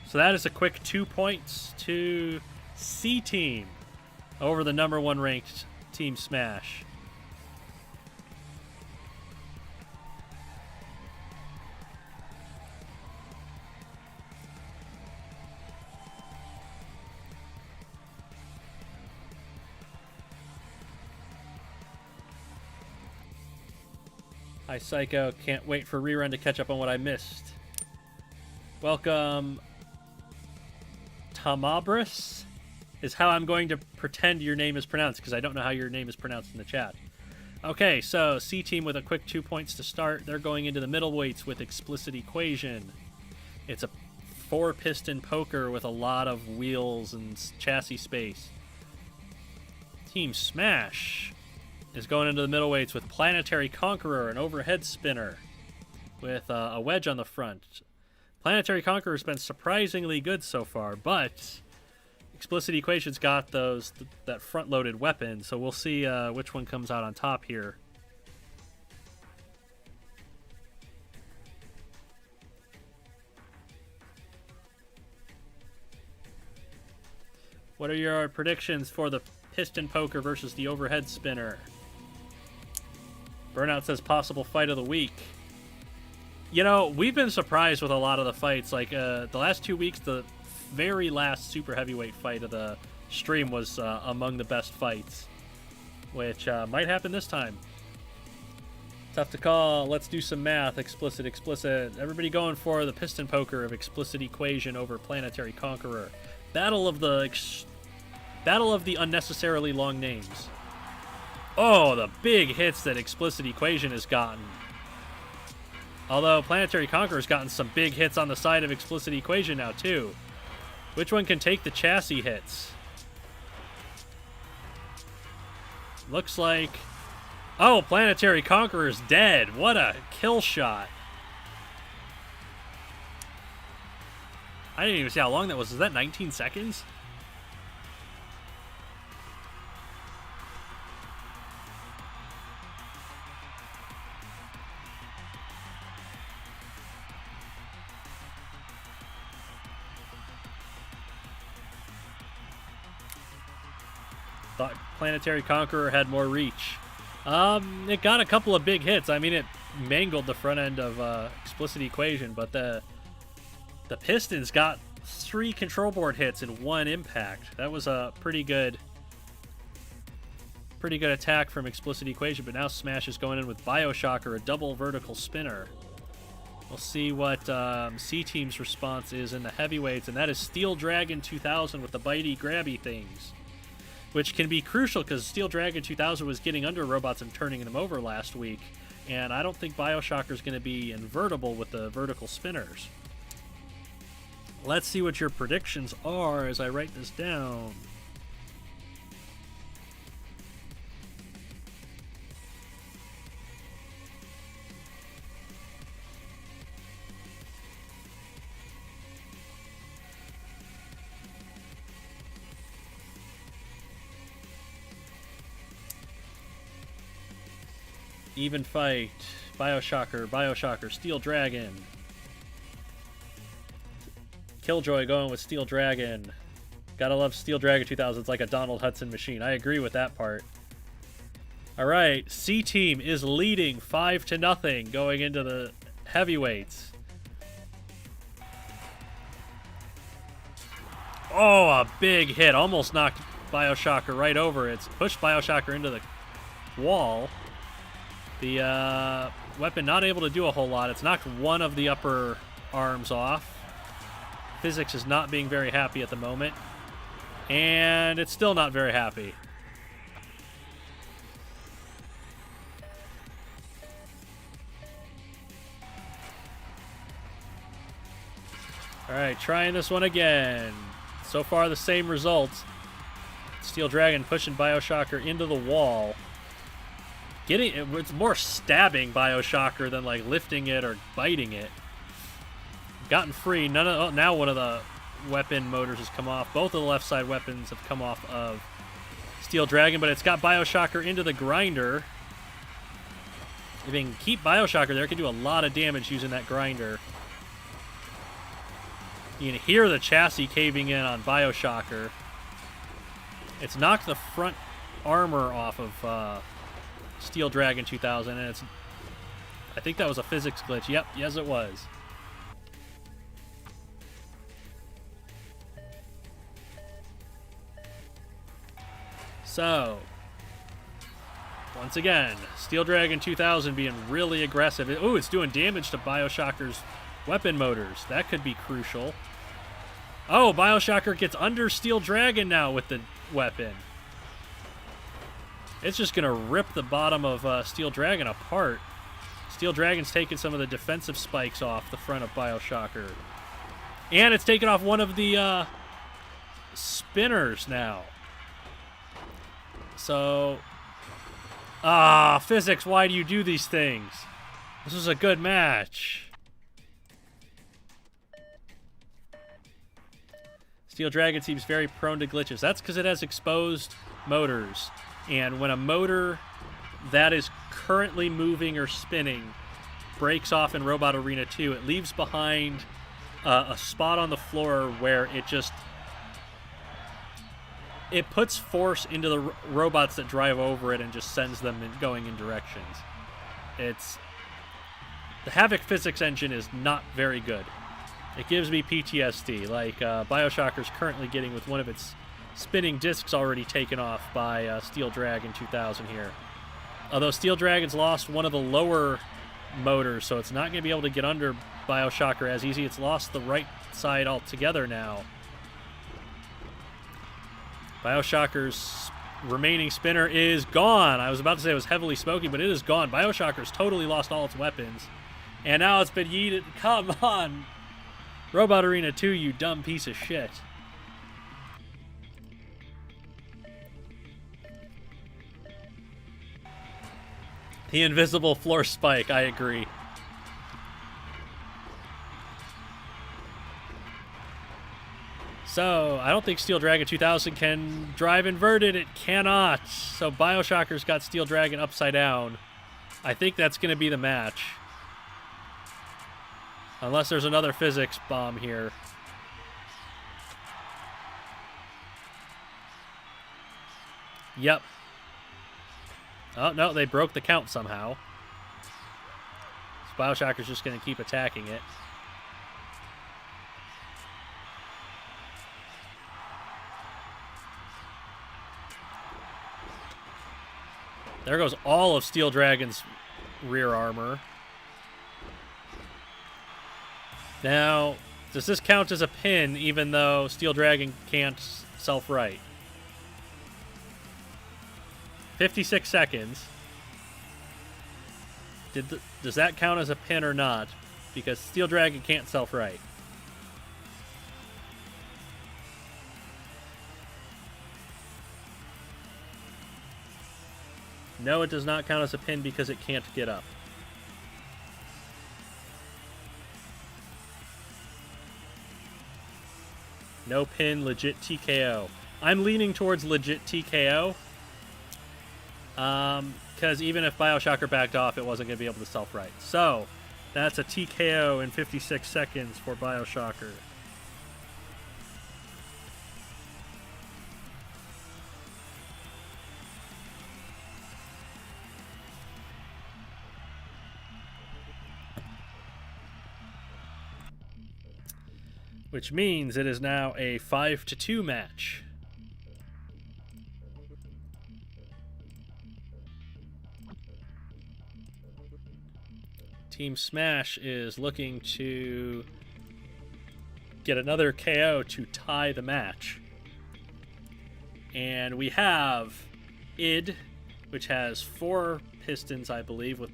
So that is a quick 2 points to C Team over the #1 ranked Team Smash. Hi, Psycho. Can't wait for rerun to catch up on what I missed. Welcome. Tamabris is how I'm going to pretend your name is pronounced, because I don't know how your name is pronounced in the chat. Okay, so C-Team with a quick 2 points to start. They're going into the middleweights with Explicit Equation. It's a 4-piston poker with a lot of wheels and chassis space. Team Smash is going into the middleweights with Planetary Conqueror, an overhead spinner with a wedge on the front. Planetary Conqueror's been surprisingly good so far, but Explicit Equation's got that front-loaded weapon, so we'll see which one comes out on top here. What are your predictions for the piston poker versus the overhead spinner? Burnout says possible fight of the week. You know, we've been surprised with a lot of the fights. Like, the last 2 weeks, the very last super heavyweight fight of the stream was among the best fights, which might happen this time. Tough to call. Let's do some math. Explicit. Everybody going for the piston poker of Explicit Equation over Planetary Conqueror. Battle of the unnecessarily long names. Oh, the big hits that Explicit Equation has gotten. Although Planetary Conqueror's gotten some big hits on the side of Explicit Equation now, too. Which one can take the chassis hits? Looks like... Oh, Planetary Conqueror's dead. What a kill shot. I didn't even see how long that was. Was that 19 seconds? Thought Planetary Conqueror had more reach. It got a couple of big hits. I mean, it mangled the front end of Explicit Equation, but the Pistons got 3 control board hits in 1 impact. That was a pretty good attack from Explicit Equation, but now Smash is going in with Bioshocker, a double vertical spinner. We'll see what C-Team's response is in the heavyweights, and that is Steel Dragon 2000 with the bitey grabby things, which can be crucial because Steel Dragon 2000 was getting under robots and turning them over last week, and I don't think Bioshocker's going to be invertible with the vertical spinners. Let's see what your predictions are as I write this down. Even fight. Bioshocker, Steel Dragon. Killjoy going with Steel Dragon. Gotta love Steel Dragon 2000. It's like a Donald Hudson machine. I agree with that part. Alright, C-Team is leading 5-0 going into the heavyweights. Oh, a big hit. Almost knocked Bioshocker right over. It's pushed Bioshocker into the wall. The weapon not able to do a whole lot. It's knocked one of the upper arms off. Physics is not being very happy at the moment. And it's still not very happy. Alright, trying this one again. So far the same results. Steel Dragon pushing Bioshocker into the wall. It's more stabbing Bioshocker than like lifting it or biting it. Gotten free. Now one of the weapon motors has come off. Both of the left side weapons have come off of Steel Dragon, but it's got Bioshocker into the grinder. If you can keep Bioshocker there, it can do a lot of damage using that grinder. You can hear the chassis caving in on Bioshocker. It's knocked the front armor off of Steel Dragon 2000, and I think that was a physics glitch. Yep, yes it was. So, once again, Steel Dragon 2000 being really aggressive. Oh, it's doing damage to Bioshocker's weapon motors. That could be crucial. Oh, Bioshocker gets under Steel Dragon now with the weapon. It's just going to rip the bottom of Steel Dragon apart. Steel Dragon's taking some of the defensive spikes off the front of Bioshocker. And it's taken off one of the spinners now. So, physics, why do you do these things? This was a good match. Steel Dragon seems very prone to glitches. That's because it has exposed motors. And when a motor that is currently moving or spinning breaks off in Robot Arena 2, it leaves behind a spot on the floor where it puts force into the robots that drive over it and just sends them going in directions. The Havoc physics engine is not very good. It gives me PTSD, like Bioshocker's currently getting with one of its spinning discs already taken off by Steel Dragon 2000 here. Although Steel Dragon's lost one of the lower motors, so it's not going to be able to get under Bioshocker as easy. It's lost the right side altogether now. Bioshocker's remaining spinner is gone. I was about to say it was heavily smoking, but it is gone. Bioshocker's totally lost all its weapons. And now it's been yeeted. Come on! Robot Arena 2, you dumb piece of shit. The invisible floor spike, I agree. So, I don't think Steel Dragon 2000 can drive inverted. It cannot. So, Bioshocker's got Steel Dragon upside down. I think that's going to be the match. Unless there's another physics bomb here. Yep. Oh, no, they broke the count somehow. So Bioshocker's just going to keep attacking it. There goes all of Steel Dragon's rear armor. Now, does this count as a pin even though Steel Dragon can't self-right? 56 seconds. Does that count as a pin or not? Because Steel Dragon can't self-right. No, it does not count as a pin because it can't get up. No pin, legit TKO. I'm leaning towards legit TKO. Because even if Bioshocker backed off, it wasn't going to be able to self-right. So, that's a TKO in 56 seconds for Bioshocker. Which means it is now a 5-2 match. Team Smash is looking to get another KO to tie the match. And we have id, which has 4 pistons, I believe, with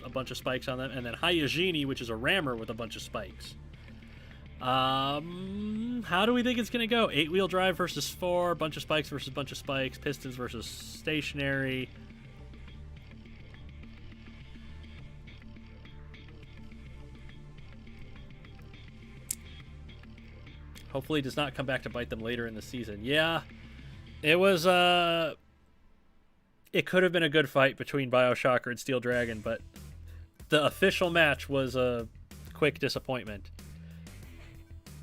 a bunch of spikes on them, and then Hyogini, which is a rammer with a bunch of spikes. How do we think it's going to go? 8-wheel drive versus 4, bunch of spikes versus bunch of spikes, pistons versus stationary. Hopefully it does not come back to bite them later in the season. Yeah, it was, it could have been a good fight between Bioshocker and Steel Dragon, but the official match was a quick disappointment.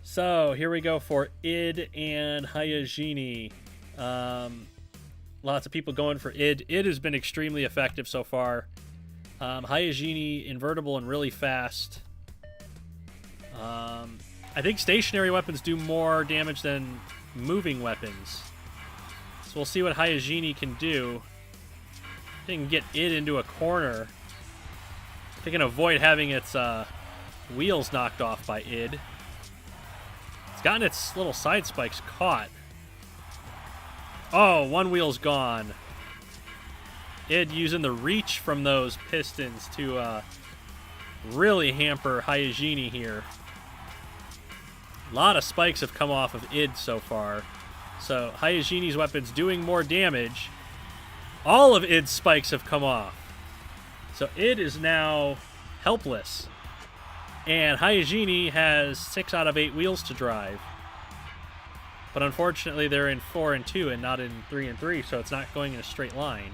So here we go for id and Hyagini. Lots of people going for id. Id has been extremely effective so far. Hyagini, invertible and really fast. I think stationary weapons do more damage than moving weapons. So we'll see what Hyagini can do. If it can get id into a corner, if it can avoid having its wheels knocked off by id. It's gotten its little side spikes caught. Oh, one wheel's gone. Id using the reach from those pistons to really hamper Hyagini here. A lot of spikes have come off of id so far. So Hyagini's weapon's doing more damage. All of id's spikes have come off. So id is now helpless. And Hyagini has 6 out of 8 wheels to drive. But unfortunately, they're in 4 and 2 and not in 3 and 3, so it's not going in a straight line.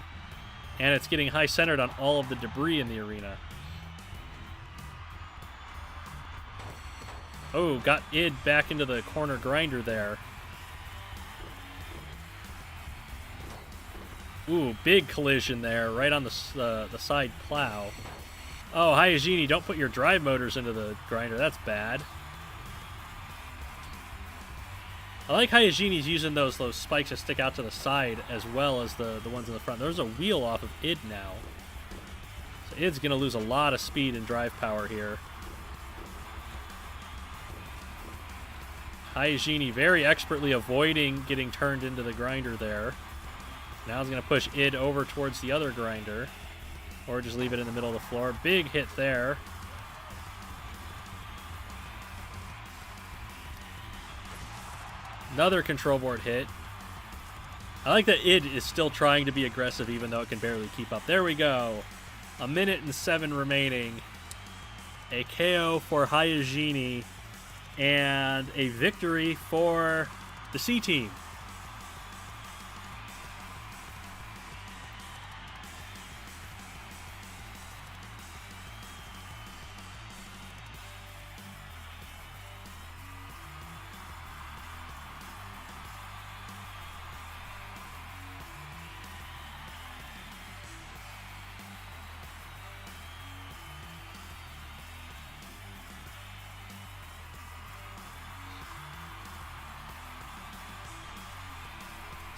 And it's getting high-centered on all of the debris in the arena. Oh, got id back into the corner grinder there. Ooh, big collision there, right on the side plow. Oh, Hyagini, don't put your drive motors into the grinder. That's bad. I like Hyagini's using those spikes that stick out to the side as well as the ones in the front. There's a wheel off of id now. So id's going to lose a lot of speed and drive power here. Hyagini very expertly avoiding getting turned into the grinder there. Now he's going to push id over towards the other grinder. Or just leave it in the middle of the floor. Big hit there. Another control board hit. I like that id is still trying to be aggressive even though it can barely keep up. There we go. 1 minute and 7 remaining. A KO for Hyagini. And a victory for the C team.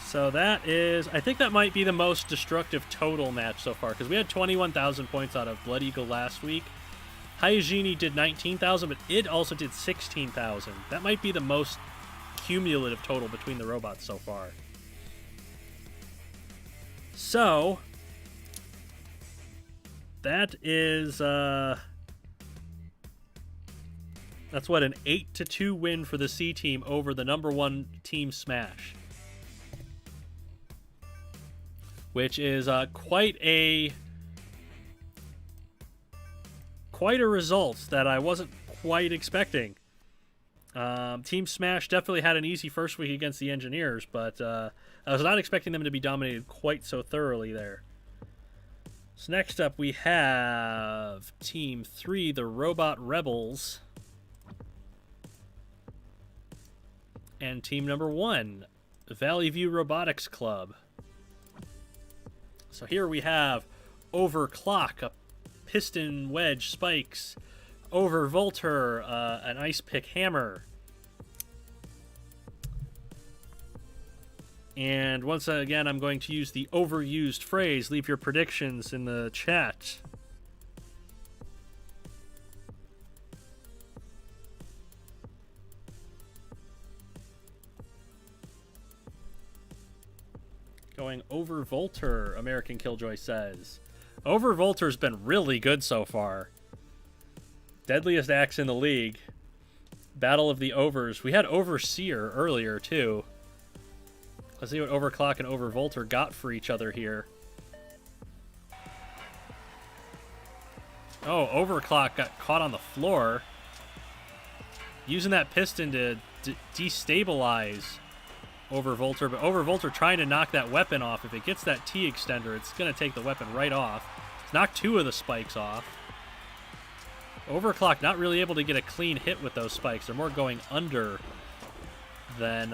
So that is, I think that might be the most destructive total match so far, because we had 21,000 points out of Blood Eagle last week. Hyagini did 19,000, but id also did 16,000. That might be the most cumulative total between the robots so far. So, that is, that's what, an 8-2 win for the C team over the #1 Team Smash. Which is quite a result that I wasn't quite expecting. Team Smash definitely had an easy first week against the Engineers, but I was not expecting them to be dominated quite so thoroughly there. So next up we have Team 3, the Robot Rebels, and Team number 1, Valley View Robotics Club. So here we have Overclock, a piston wedge spikes, Overvolter, an ice pick hammer. And once again, I'm going to use the overused phrase. Leave your predictions in the chat. Going Overvolter, American Killjoy says. Overvolter's been really good so far. Deadliest axe in the league. Battle of the Overs. We had Overseer earlier, too. Let's see what Overclock and Overvolter got for each other here. Oh, Overclock got caught on the floor. Using that piston to destabilize Overvolter, but Overvolter trying to knock that weapon off. If it gets that T extender, it's going to take the weapon right off. It's knocked 2 of the spikes off. Overclock not really able to get a clean hit with those spikes. They're more going under than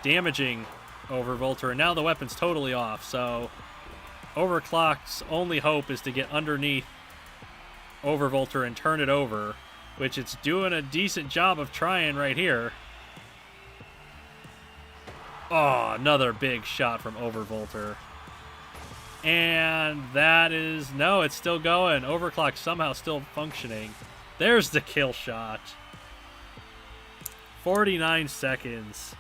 damaging Overvolter, and now the weapon's totally off, so Overclock's only hope is to get underneath Overvolter and turn it over, which it's doing a decent job of trying right here. Oh, another big shot from Overvolter. And that is... No, it's still going. Overclock somehow still functioning. There's the kill shot. 49 seconds.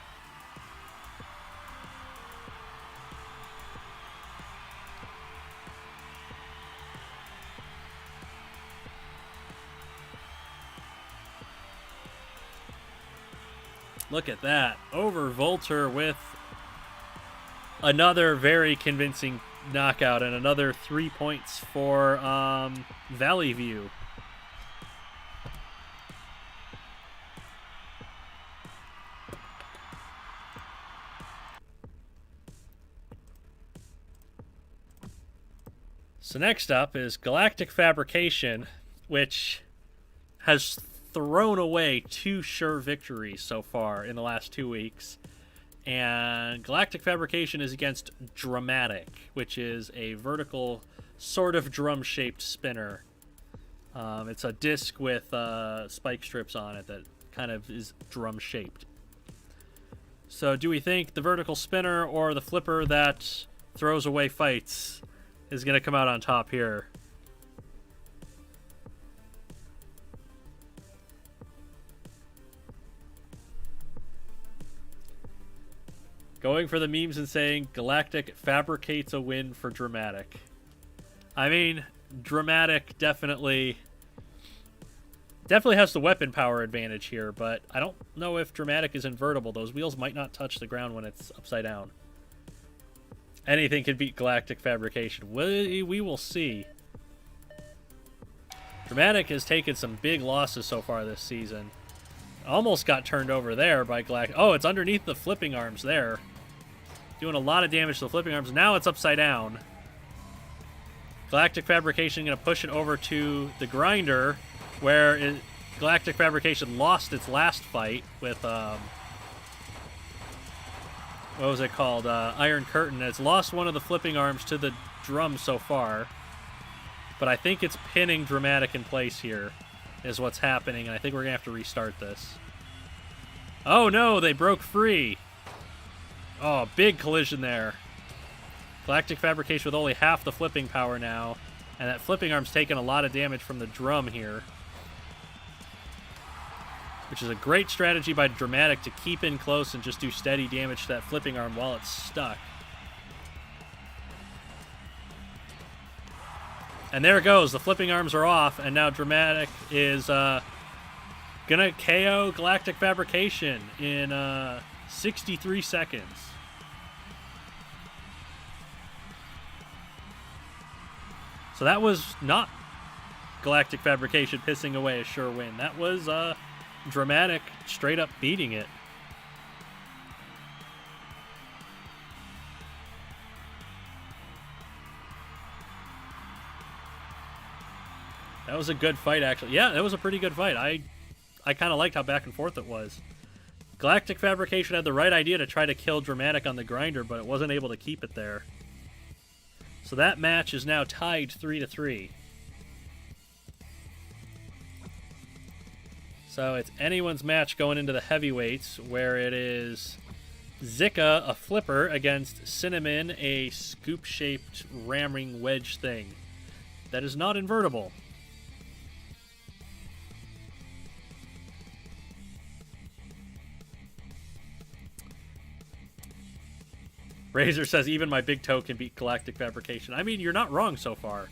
Look at that. Overvolter with another very convincing knockout and another 3 points for Valley View. So next up is Galactic Fabrication, which has thrown away 2 sure victories so far in the last 2 weeks. And Galactic Fabrication is against Dramatic, which is a vertical sort of drum-shaped spinner. It's a disc with spike strips on it that kind of is drum-shaped. So do we think the vertical spinner or the flipper that throws away fights is going to come out on top here? Going for the memes and saying Galactic fabricates a win for Dramatic. I mean, Dramatic definitely has the weapon power advantage here, but I don't know if Dramatic is invertible. Those wheels might not touch the ground when it's upside down. Anything can beat Galactic Fabrication. We will see. Dramatic has taken some big losses so far this season. Almost got turned over there by Galactic. Oh, it's underneath the flipping arms there. Doing a lot of damage to the flipping arms. Now it's upside down. Galactic Fabrication going to push it over to the grinder, where Galactic Fabrication lost its last fight with, what was it called? Iron Curtain. It's lost one of the flipping arms to the drum so far. But I think it's pinning Dramatic in place here, is what's happening, and I think we're going to have to restart this. Oh no, they broke free. Oh, big collision there. Galactic Fabrication with only half the flipping power now, and that flipping arm's taking a lot of damage from the drum here. Which is a great strategy by Dramatic to keep in close and just do steady damage to that flipping arm while it's stuck. And there it goes. The flipping arms are off, and now Dramatic is gonna KO Galactic Fabrication in 63 seconds. So that was not Galactic Fabrication pissing away a sure win. That was Dramatic straight up beating it. That was a good fight, actually. Yeah, that was a pretty good fight. I kind of liked how back and forth it was. Galactic Fabrication had the right idea to try to kill Dramatic on the grinder, but it wasn't able to keep it there. So that match is now tied 3-3. So it's anyone's match going into the heavyweights, where it is Zika, a flipper, against Cinnamon, a scoop-shaped ramming wedge thing that is not invertible. Razor says, even my big toe can beat Galactic Fabrication. I mean, you're not wrong so far.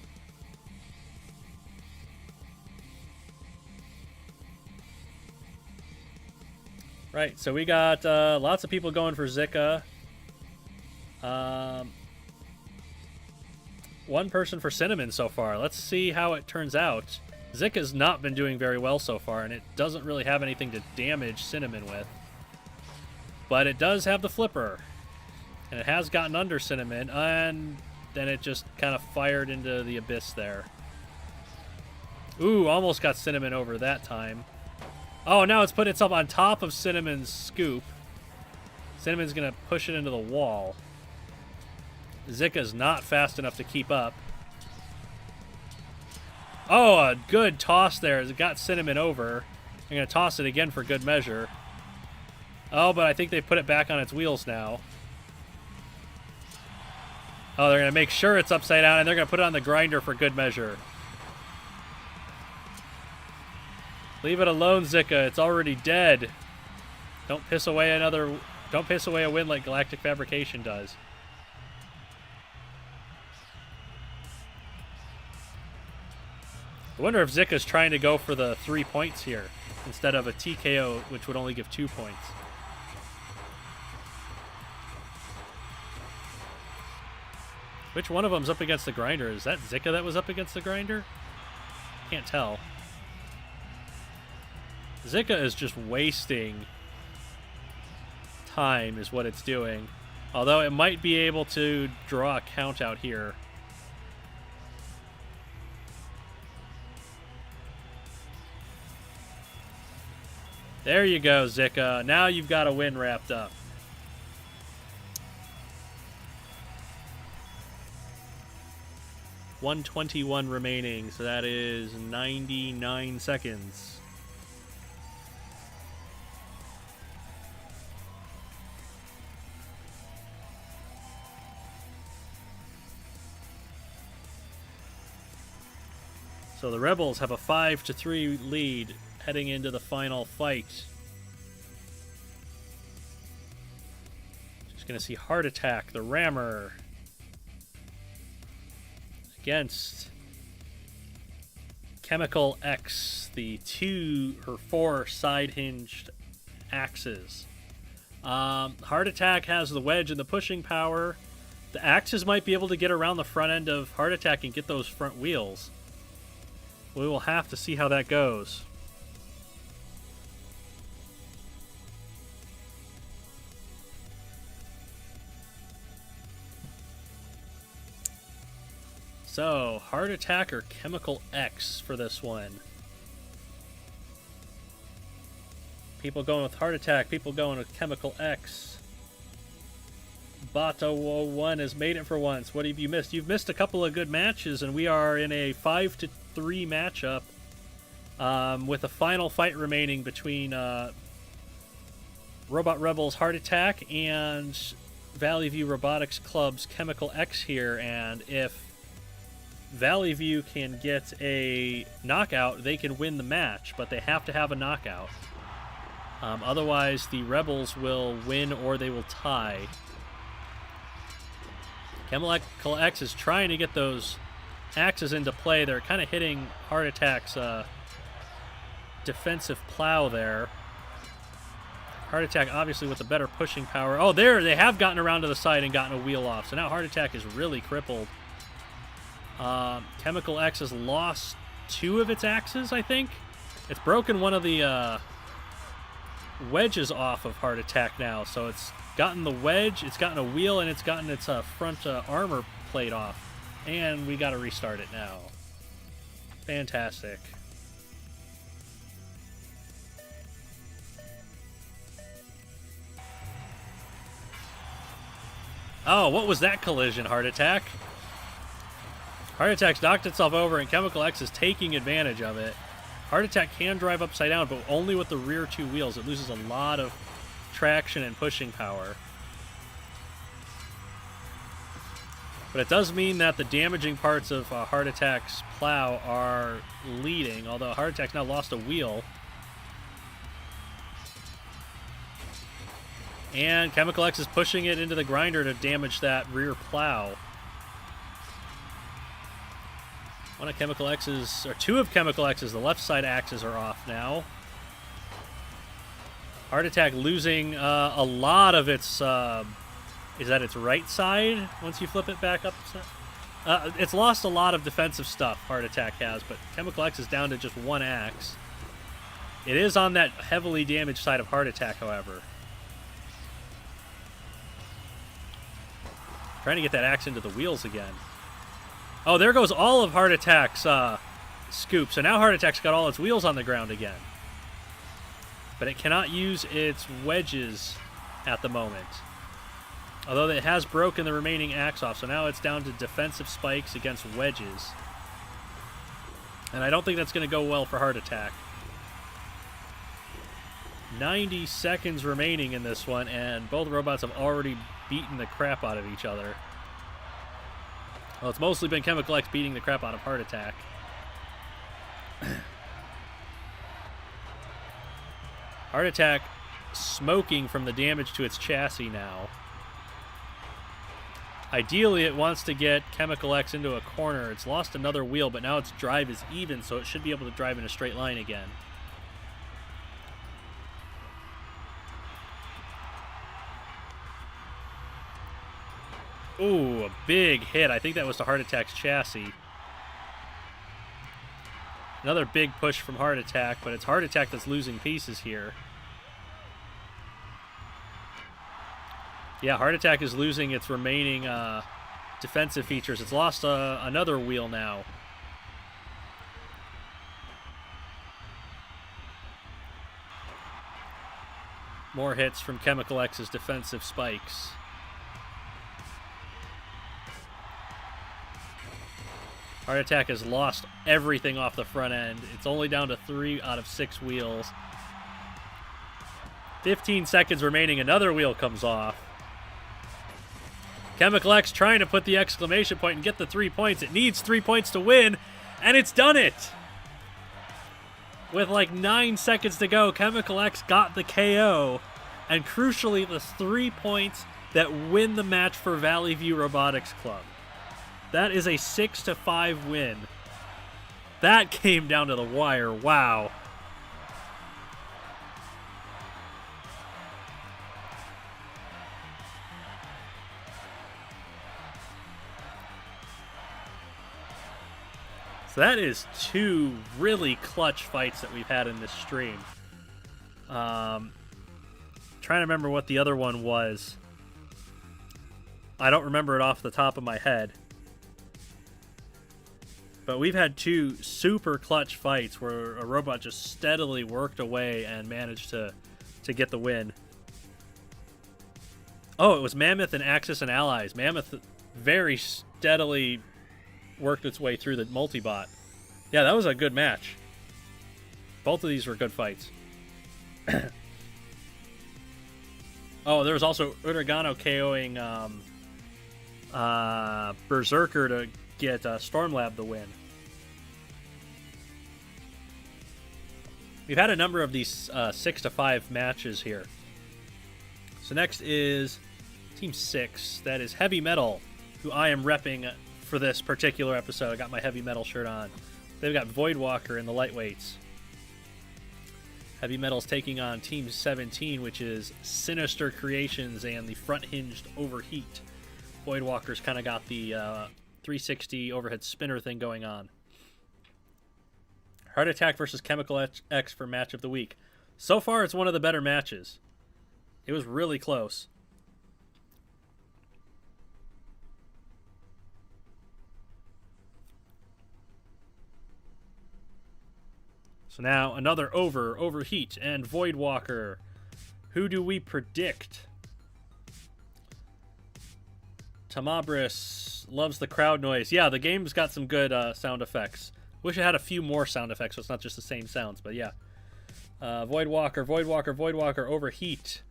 Right, so we got lots of people going for Zika. One person for Cinnamon so far. Let's see how it turns out. Zika's not been doing very well so far, and it doesn't really have anything to damage Cinnamon with. But it does have the flipper. And it has gotten under Cinnamon, and then it just kind of fired into the abyss there. Ooh, almost got Cinnamon over that time. Oh, now it's put itself on top of Cinnamon's scoop. Cinnamon's going to push it into the wall. Zika's not fast enough to keep up. Oh, a good toss there. It got Cinnamon over. I'm going to toss it again for good measure. Oh, but I think they put it back on its wheels now. Oh, they're going to make sure it's upside down, and they're going to put it on the grinder for good measure. Leave it alone, Zika. It's already dead. Don't piss away a win like Galactic Fabrication does. I wonder if Zika's trying to go for the 3 points here instead of a TKO, which would only give 2 points. Which one of them's up against the grinder? Is that Zika that was up against the grinder? Can't tell. Zika is just wasting time is what it's doing. Although it might be able to draw a count out here. There you go, Zika. Now you've got a win wrapped up. $121 remaining, so that is 99 seconds. So the Rebels have a 5-3 lead heading into the final fight. Just going to see Heart Attack, the Rammer, against Chemical X, the 2 or 4 side-hinged axes. Heart Attack has the wedge and the pushing power. The axes might be able to get around the front end of Heart Attack and get those front wheels. We will have to see how that goes. So, Heart Attack or Chemical X for this one? People going with Heart Attack, people going with Chemical X. Bato1 has made it for once. What have you missed? You've missed a couple of good matches, and we are in a 5-3 matchup with a final fight remaining between Robot Rebels Heart Attack and Valley View Robotics Club's Chemical X here, and if Valley View can get a knockout, they can win the match, but they have to have a knockout. Otherwise, the Rebels will win or they will tie. Chemical X is trying to get those axes into play. They're kind of hitting Heart Attack's defensive plow there. Heart Attack obviously with the better pushing power. Oh, there! They have gotten around to the side and gotten a wheel off. So now Heart Attack is really crippled. Chemical X has lost 2 of its axes, I think. It's broken one of the wedges off of Heart Attack now. So it's gotten the wedge, it's gotten a wheel, and it's gotten its front armor plate off. And we got to restart it now. Fantastic. Oh, what was that collision, Heart Attack? Heart Attack's knocked itself over, and Chemical X is taking advantage of it. Heart Attack can drive upside down, but only with the rear 2 wheels. It loses a lot of traction and pushing power. But it does mean that the damaging parts of Heart Attack's plow are leading, although Heart Attack's now lost a wheel. And Chemical X is pushing it into the grinder to damage that rear plow. One of Chemical X's, or 2 of Chemical X's, the left side axes are off now. Heart Attack losing a lot of its, is that its right side once you flip it back up? It's lost a lot of defensive stuff, Heart Attack has, but Chemical X is down to just 1 axe. It is on that heavily damaged side of Heart Attack, however. Trying to get that axe into the wheels again. Oh, there goes all of Heart Attack's scoop. So now Heart Attack's got all its wheels on the ground again. But it cannot use its wedges at the moment. Although it has broken the remaining axe off, so now it's down to defensive spikes against wedges. And I don't think that's going to go well for Heart Attack. 90 seconds remaining in this one, and both robots have already beaten the crap out of each other. Well, it's mostly been Chemical X beating the crap out of Heart Attack. Heart Attack smoking from the damage to its chassis now. Ideally, it wants to get Chemical X into a corner. It's lost another wheel, but now its drive is even, so it should be able to drive in a straight line again. Ooh, a big hit. I think that was to Heart Attack's chassis. Another big push from Heart Attack, but it's Heart Attack that's losing pieces here. Yeah, Heart Attack is losing its remaining defensive features. It's lost another wheel now. More hits from Chemical X's defensive spikes. Heart Attack has lost everything off the front end. It's only down to 3 out of 6 wheels. 15 seconds remaining. Another wheel comes off. Chemical X trying to put the exclamation point and get the 3 points. It needs 3 points to win, and it's done it! With like 9 seconds to go, Chemical X got the KO, and crucially, the 3 points that win the match for Valley View Robotics Club. That is a 6-5 win. That came down to the wire. Wow. So that is 2 really clutch fights that we've had in this stream. Trying to remember what the other one was. I don't remember it off the top of my head. But we've had 2 super clutch fights where a robot just steadily worked away and managed to get the win. Oh, it was Mammoth and Axis and Allies. Mammoth very steadily worked its way through the multi-bot. Yeah, that was a good match. Both of these were good fights. Oh, there was also Uragano KOing Berserker to get Stormlab the win. We've had a number of these 6-5 matches here. So next is Team 6. That is Heavy Metal, who I am repping for this particular episode. I got my Heavy Metal shirt on. They've got Voidwalker in the lightweights. Heavy Metal's taking on Team 17, which is Sinister Creations and the front-hinged Overheat. Voidwalker's kind of got the 360 overhead spinner thing going on. Heart Attack versus Chemical X for match of the week. So far, it's one of the better matches. It was really close. So now another Overheat, and Voidwalker. Who do we predict? Tamabris loves the crowd noise. Yeah, the game's got some good sound effects. Wish it had a few more sound effects so it's not just the same sounds, but yeah. Voidwalker, Overheat.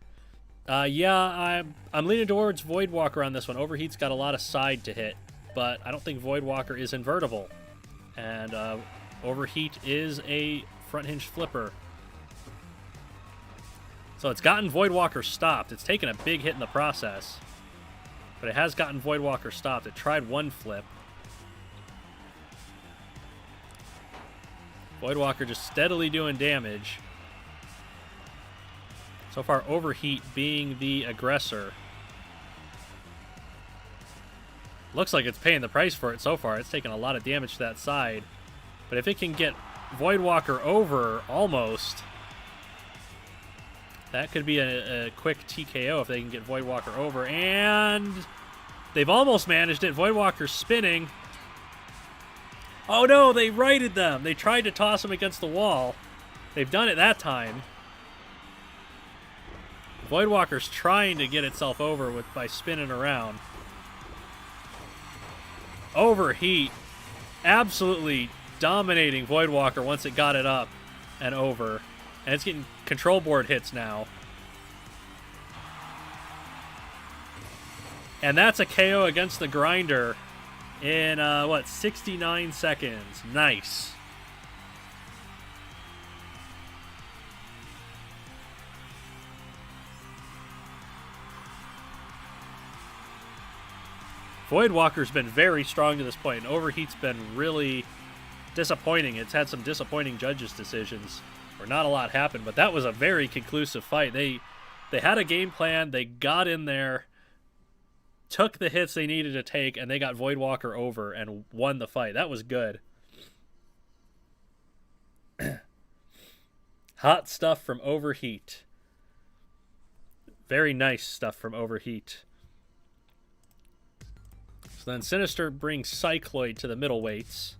Yeah, I'm leaning towards Voidwalker on this one. Overheat's got a lot of side to hit, but I don't think Voidwalker is invertible. And Overheat is a front hinge flipper. So it's gotten Voidwalker stopped. It's taken a big hit in the process, but it has gotten Voidwalker stopped. It tried one flip. Voidwalker just steadily doing damage. So far, Overheat being the aggressor. Looks like it's paying the price for it so far. It's taking a lot of damage to that side. But if it can get Voidwalker over, almost, that could be a quick TKO if they can get Voidwalker over. And they've almost managed it. Voidwalker's spinning. Oh no, they righted them. They tried to toss him against the wall. They've done it that time. Voidwalker's trying to get itself over by spinning around. Overheat. Absolutely dominating Voidwalker once it got it up and over. And it's getting control board hits now. And that's a KO against the Grinder in, 69 seconds. Nice. Voidwalker's been very strong to this point, and Overheat's been really disappointing. It's had some disappointing judges' decisions where not a lot happened, but that was a very conclusive fight. They had a game plan, they got in there, took the hits they needed to take, and they got Voidwalker over and won the fight. That was good. Hot stuff from Overheat. Very nice stuff from Overheat. So then Sinister brings Cycloid to the middleweights.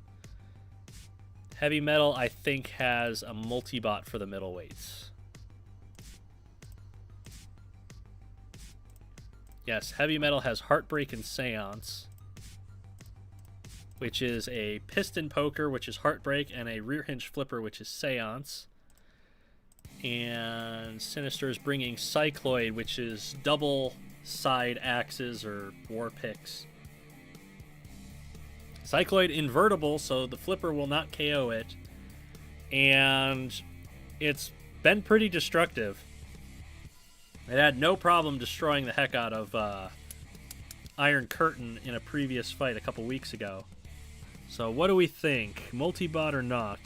Heavy Metal, I think, has a multi-bot for the middleweights. Yes, Heavy Metal has Heartbreak and Seance, which is a piston poker, which is Heartbreak, and a rear hinge flipper, which is Seance. And Sinister is bringing Cycloid, which is double side axes or war picks. Cycloid invertible, so the flipper will not KO it. And it's been pretty destructive. It had no problem destroying the heck out of Iron Curtain in a previous fight a couple weeks ago. So what do we think? Multi-bot or not?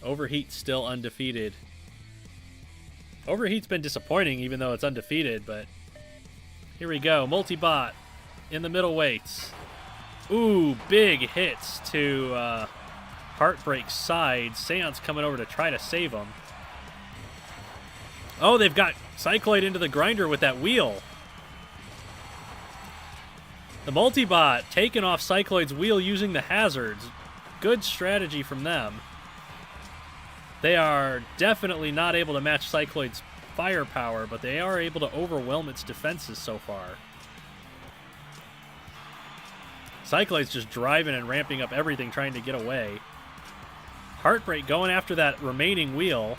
Overheat still undefeated. Overheat's been disappointing even though it's undefeated, but here we go. Multi-bot in the middleweights. Ooh, big hits to Heartbreak's side. Seance coming over to try to save him. Oh, they've got Cycloid into the Grinder with that wheel. The multi-bot taking off Cycloid's wheel using the hazards. Good strategy from them. They are definitely not able to match Cycloid's firepower, but they are able to overwhelm its defenses so far. Cycloid's just driving and ramping up everything, trying to get away. Heartbreak going after that remaining wheel.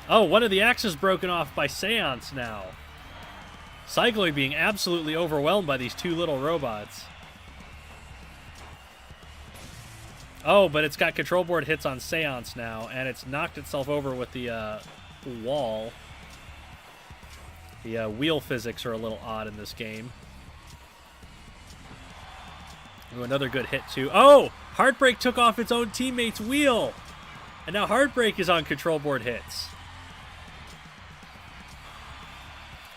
Oh, one of the axes broken off by Seance now. Cycloid being absolutely overwhelmed by these two little robots. Oh, but it's got control board hits on Seance now, and it's knocked itself over with the wall. The wheel physics are a little odd in this game. Ooh, another good hit, too. Oh! Heartbreak took off its own teammate's wheel! And now Heartbreak is on control board hits.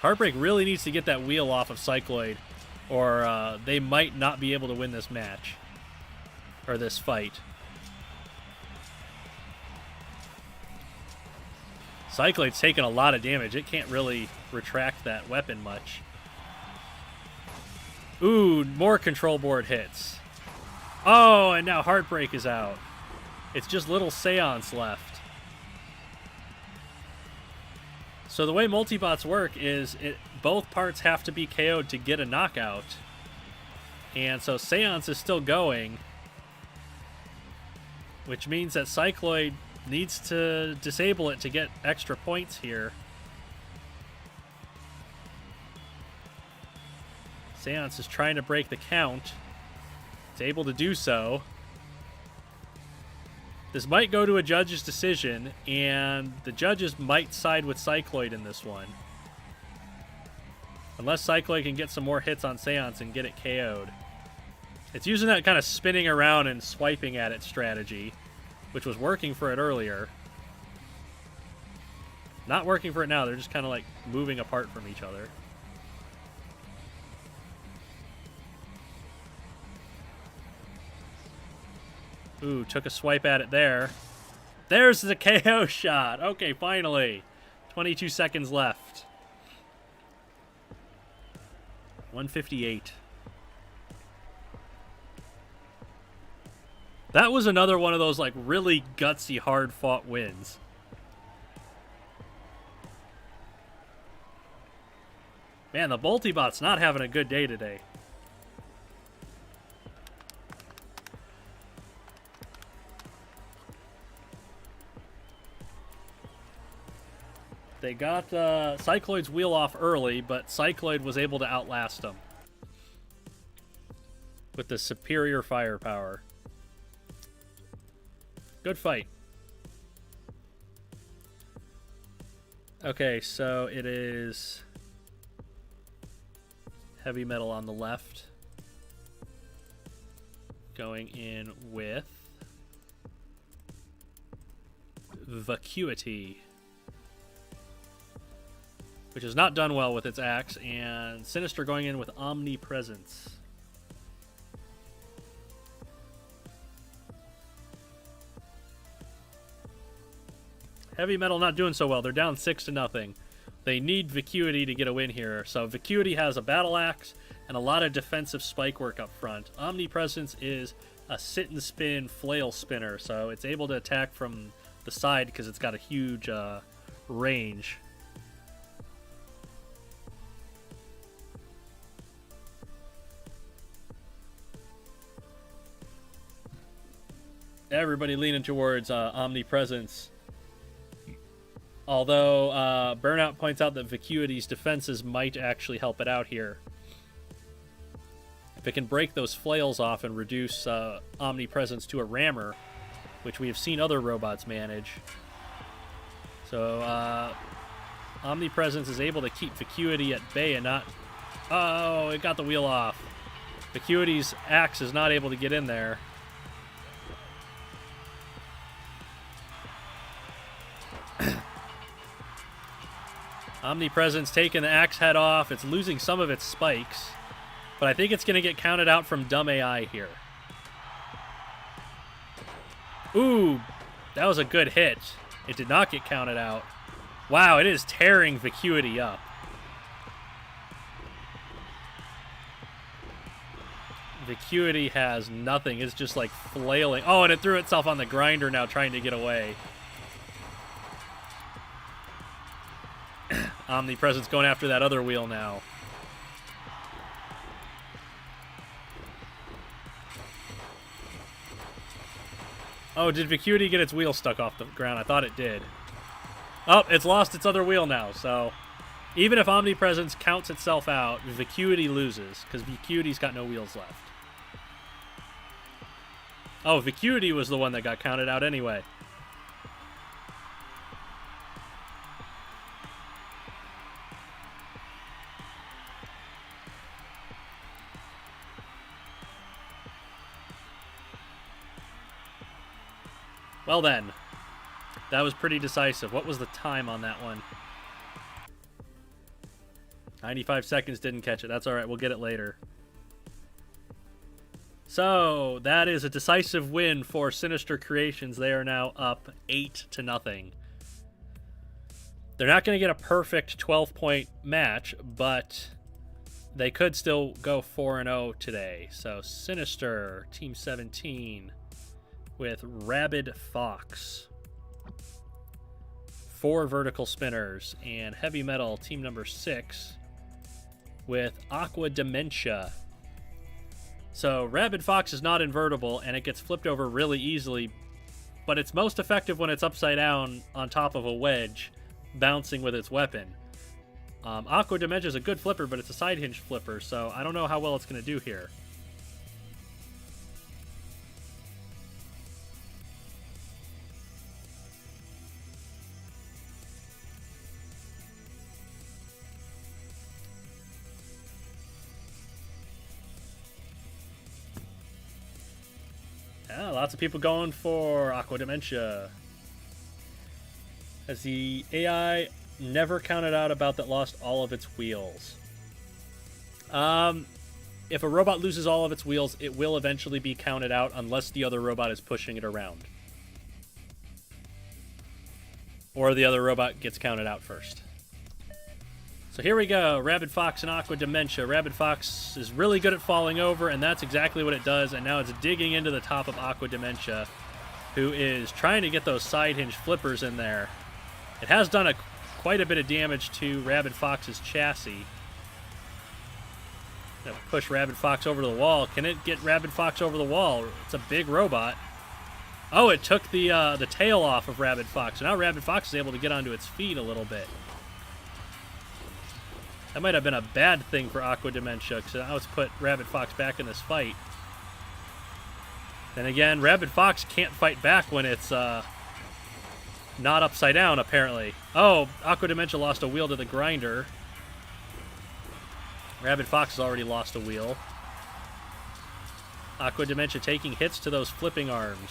Heartbreak really needs to get that wheel off of Cycloid, or they might not be able to win this match. Or this fight. Cycloid's taking a lot of damage. It can't really retract that weapon much. Ooh, more control board hits. Oh, and now Heartbreak is out. It's just little Seance left. So the way multi-bots work is both parts have to be KO'd to get a knockout. And so Seance is still going, which means that Cycloid needs to disable it to get extra points here. Seance is trying to break the count. It's able to do so. This might go to a judge's decision, and the judges might side with Cycloid in this one. Unless Cycloid can get some more hits on Seance and get it KO'd. It's using that kind of spinning around and swiping at it strategy. which was working for it earlier. Not working for it now. They're just kind of like moving apart from each other. Ooh, took a swipe at it there. There's the KO shot. Okay, finally. 22 seconds left. 158. That was another one of those like really gutsy, hard-fought wins. Man, the Boltibot's not having a good day today. They got Cycloid's wheel off early, but Cycloid was able to outlast them with the superior firepower. Good fight. Okay, so it is Heavy Metal on the left, going in with Vacuity, which has not done well with its axe, and Sinister going in with Omnipresence. Heavy Metal not doing so well. They're down 6-0. They need Vacuity to get a win here. So Vacuity has a battle axe and a lot of defensive spike work up front. Omnipresence is a sit and spin flail spinner, so it's able to attack from the side because it's got a huge range. Everybody leaning towards Omnipresence. Although Burnout points out that Vacuity's defenses might actually help it out here. If it can break those flails off and reduce Omnipresence to a rammer, which we have seen other robots manage. So Omnipresence is able to keep Vacuity at bay and not... Oh, it got the wheel off. Vacuity's axe is not able to get in there. Omnipresence taking the axe head off. It's losing some of its spikes. But I think it's going to get counted out from Dumb AI here. Ooh, that was a good hit. It did not get counted out. Wow, it is tearing Vacuity up. Vacuity has nothing. It's just like flailing. Oh, and it threw itself on the grinder now trying to get away. Omnipresence going after that other wheel now. Oh, did Vacuity get its wheel stuck off the ground? I thought it did. Oh, it's lost its other wheel now, so... Even if Omnipresence counts itself out, Vacuity loses, because Vacuity's got no wheels left. Oh, Vacuity was the one that got counted out anyway. Well then, that was pretty decisive. What was the time on that one? 95 seconds, didn't catch it. That's all right, we'll get it later. So, that is a decisive win for Sinister Creations. They are now up 8-0. They're not going to get a perfect 12-point match, but they could still go 4-0 today. So, Sinister, Team 17... with Rabid Fox, 4 vertical spinners, and Heavy Metal, team number 6, with Aqua Dementia. So Rabid Fox is not invertible, and it gets flipped over really easily, but it's most effective when it's upside down on top of a wedge, bouncing with its weapon. Aqua Dementia is a good flipper, but it's a side hinge flipper, so I don't know how well it's going to do here. Yeah, lots of people going for Aqua Dementia. Has the AI never counted out about that lost all of its wheels? If a robot loses all of its wheels, it will eventually be counted out unless the other robot is pushing it around. Or the other robot gets counted out first. So here we go, Rabid Fox and Aqua Dementia. Rabid Fox is really good at falling over, and that's exactly what it does, and now it's digging into the top of Aqua Dementia, who is trying to get those side hinge flippers in there. It has done quite a bit of damage to Rabid Fox's chassis. Gonna push Rabid Fox over to the wall. Can it get Rabid Fox over the wall? It's a big robot. Oh, it took the tail off of Rabid Fox. So now Rabid Fox is able to get onto its feet a little bit. That might have been a bad thing for Aqua Dementia, because now it's put Rabid Fox back in this fight. Then again, Rabid Fox can't fight back when it's not upside down, apparently. Oh, Aqua Dementia lost a wheel to the grinder. Rabid Fox has already lost a wheel. Aqua Dementia taking hits to those flipping arms.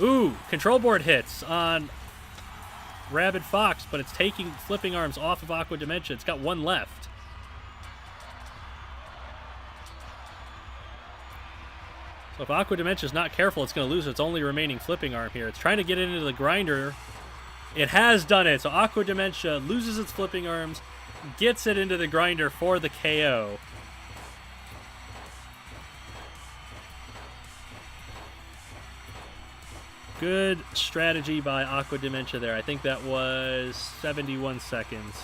Ooh, control board hits on Rabid Fox, but it's taking flipping arms off of Aqua Dementia. It's got one left. So if Aqua Dementia is not careful, it's going to lose its only remaining flipping arm here. It's trying to get into the grinder. It has done it. So Aqua Dementia loses its flipping arms, gets it into the grinder for the KO. Good strategy by Aqua Dementia there. I think that was 71 seconds.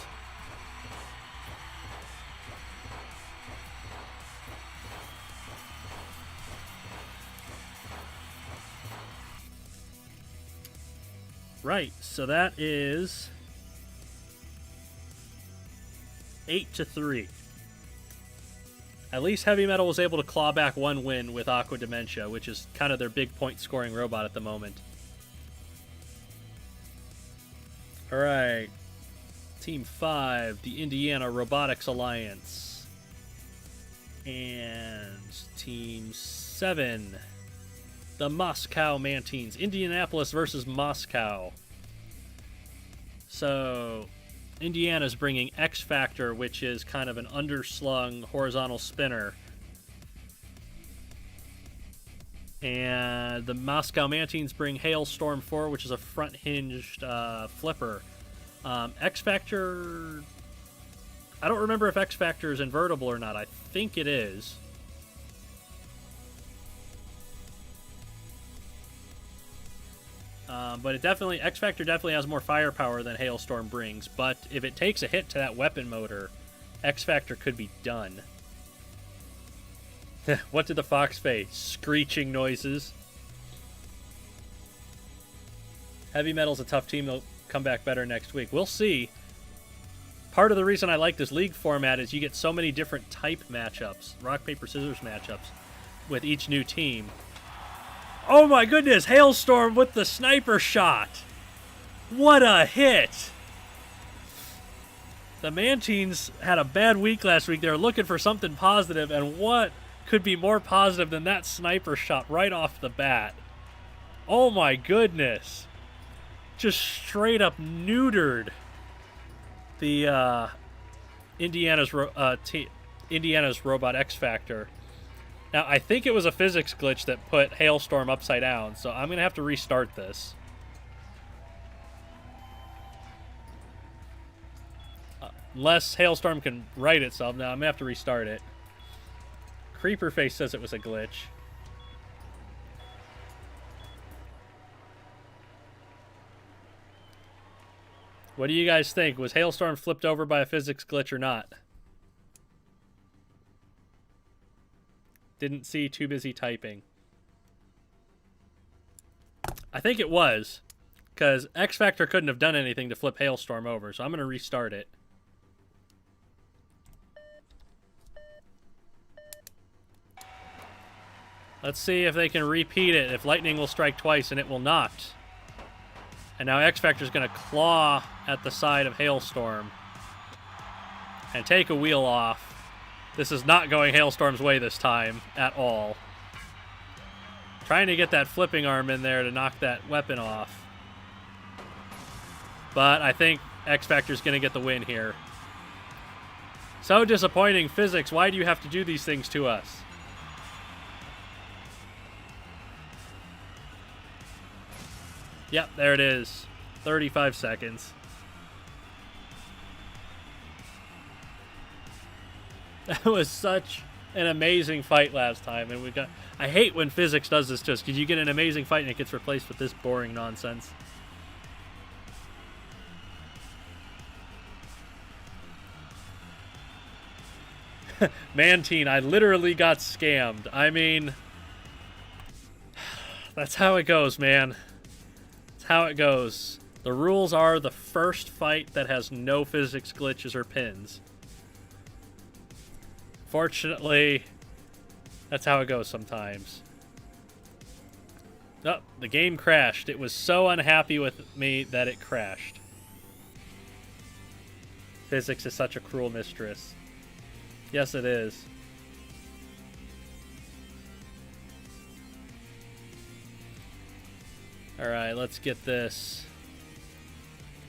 Right, so that is 8-3. At least Heavy Metal was able to claw back one win with Aqua Dementia, which is kind of their big point-scoring robot at the moment. All right, Team 5, the Indiana Robotics Alliance. And Team 7, the Moscow Mantines. Indianapolis versus Moscow. So Indiana's bringing X Factor, which is kind of an underslung horizontal spinner. And the Moscow Mantines bring Hailstorm 4, which is a front-hinged flipper. X Factor... I don't remember if X Factor is invertible or not. I think it is. But it definitely... X Factor definitely has more firepower than Hailstorm brings. But if it takes a hit to that weapon motor, X Factor could be done. What did the fox face? Screeching noises. Heavy Metal's a tough team. They'll come back better next week. We'll see. Part of the reason I like this league format is you get so many different type matchups. Rock, paper, scissors matchups with each new team. Oh my goodness! Hailstorm with the sniper shot! What a hit! The Mantines had a bad week last week. They were looking for something positive, and what could be more positive than that sniper shot right off the bat? Oh my goodness. Just straight up neutered the Indiana's Robot X Factor. Now, I think it was a physics glitch that put Hailstorm upside down, so I'm going to have to restart this. Unless Hailstorm can right itself. Now, I'm going to have to restart it. Creeperface says it was a glitch. What do you guys think? Was Hailstorm flipped over by a physics glitch or not? Didn't see, too busy typing. I think it was, because X Factor couldn't have done anything to flip Hailstorm over, so I'm going to restart it. Let's see if they can repeat it, if lightning will strike twice, and it will not. And now X Factor's going to claw at the side of Hailstorm and take a wheel off. This is not going Hailstorm's way this time at all. Trying to get that flipping arm in there to knock that weapon off. But I think X Factor's going to get the win here. So disappointing, physics. Why do you have to do these things to us? Yep, there it is. 35 seconds. That was such an amazing fight last time, and we got. I hate when physics does this to us, because you get an amazing fight and it gets replaced with this boring nonsense. Mantine, I literally got scammed. I mean, that's how it goes, man. That's how it goes. The rules are the first fight that has no physics glitches or pins. Fortunately, that's how it goes sometimes. Oh, the game crashed. It was so unhappy with me that it crashed. Physics is such a cruel mistress. Yes, it is. Alright, let's get this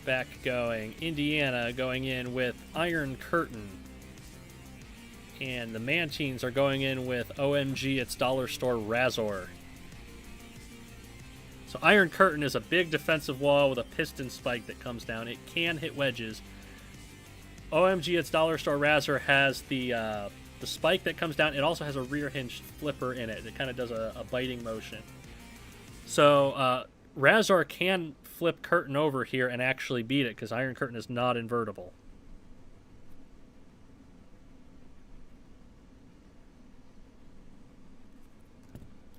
back going. Indiana going in with Iron Curtain. And the Mantines are going in with OMG, it's Dollar Store Razor. So Iron Curtain is a big defensive wall with a piston spike that comes down. It can hit wedges. OMG, it's Dollar Store Razor has the spike that comes down. It also has a rear hinge flipper in it. It kind of does a biting motion. So Razor can flip Curtain over here and actually beat it, because Iron Curtain is not invertible.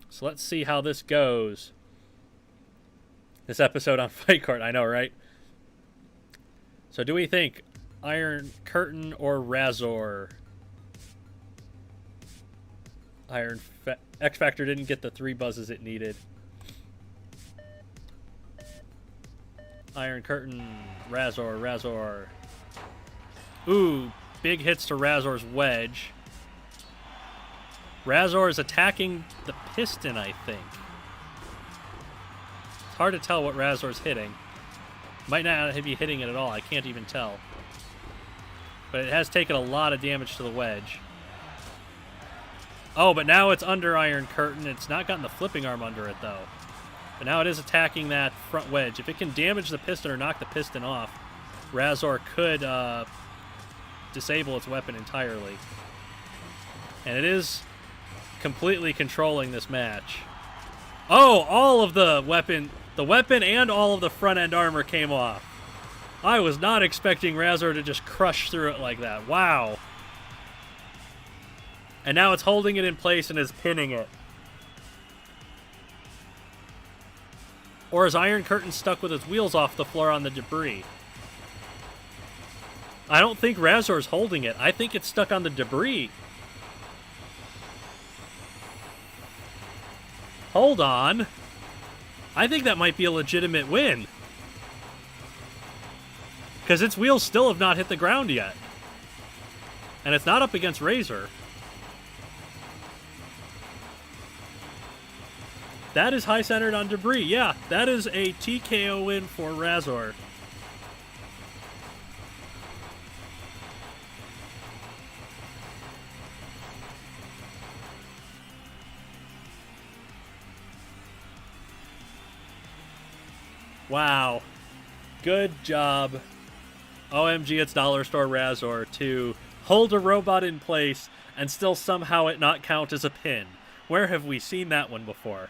So let's see how this goes. This episode on Fight Court, I know, right? So do we think Iron Curtain or Razor? X Factor didn't get the 3 buzzes it needed. Iron Curtain, Razor, Razor. Ooh, big hits to Razor's wedge. Razor is attacking the piston, I think. It's hard to tell what Razor's hitting. Might not be hitting it at all. I can't even tell. But it has taken a lot of damage to the wedge. Oh, but now it's under Iron Curtain. It's not gotten the flipping arm under it, though. But now it is attacking that front wedge. If it can damage the piston or knock the piston off, Razor could disable its weapon entirely. And it is completely controlling this match. Oh, all of the weapon and all of the front end armor came off. I was not expecting Razor to just crush through it like that. Wow. And now it's holding it in place and is pinning it. Or is Iron Curtain stuck with its wheels off the floor on the debris? I don't think Razor's holding it. I think it's stuck on the debris. Hold on. I think that might be a legitimate win. Because its wheels still have not hit the ground yet. And it's not up against Razor. That is high-centered on debris. Yeah, that is a TKO win for Razor. Wow. Good job. OMG, it's Dollar Store Razor to hold a robot in place and still somehow it not count as a pin. Where have we seen that one before?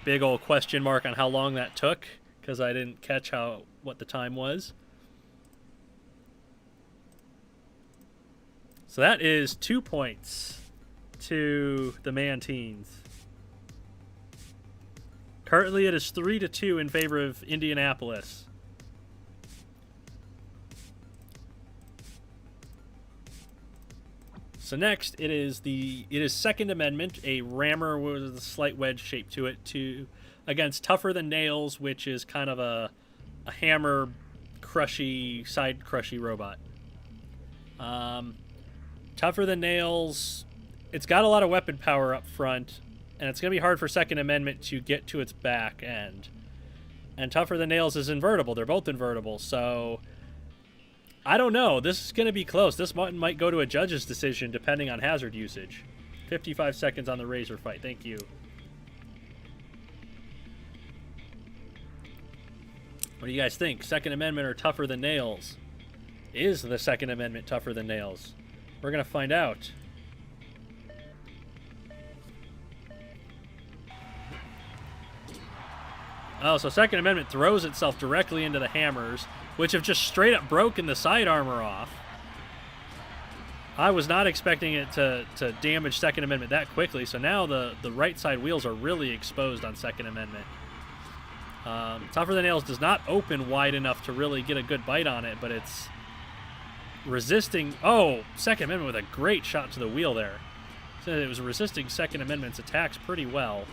Big old question mark on how long that took, because I didn't catch what the time was. So that is 2 points to the Mantines. Currently it is 3-2 in favor of Indianapolis. So next it is Second Amendment, a rammer with a slight wedge shape to it, against Tougher Than Nails, which is kind of a hammer side crushy robot. Tougher Than Nails, it's got a lot of weapon power up front, and it's going to be hard for Second Amendment to get to its back end. And Tougher Than Nails is invertible. They're both invertible, so I don't know. This is going to be close. This might go to a judge's decision depending on hazard usage. 55 seconds on the Razor fight. Thank you. What do you guys think? Second Amendment or Tougher Than Nails? Is the Second Amendment tougher than nails? We're going to find out. Oh, so Second Amendment throws itself directly into the hammers, which have just straight up broken the side armor off. I was not expecting it to damage Second Amendment that quickly, so now the right side wheels are really exposed on Second Amendment. Tougher Than Nails does not open wide enough to really get a good bite on it, but it's resisting... Oh, Second Amendment with a great shot to the wheel there. So it was resisting Second Amendment's attacks pretty well.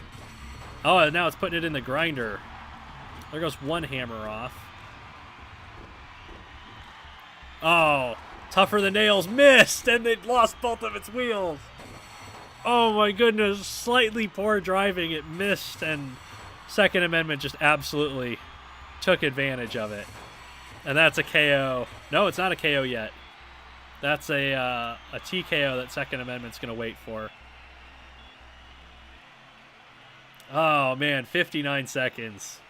Oh, and now it's putting it in the grinder. There goes one hammer off. Oh, Tougher Than Nails missed, and it lost both of its wheels. Oh my goodness, slightly poor driving. It missed, and Second Amendment just absolutely took advantage of it. And that's a KO. No, it's not a KO yet. That's a TKO that Second Amendment's going to wait for. Oh, man, 59 seconds.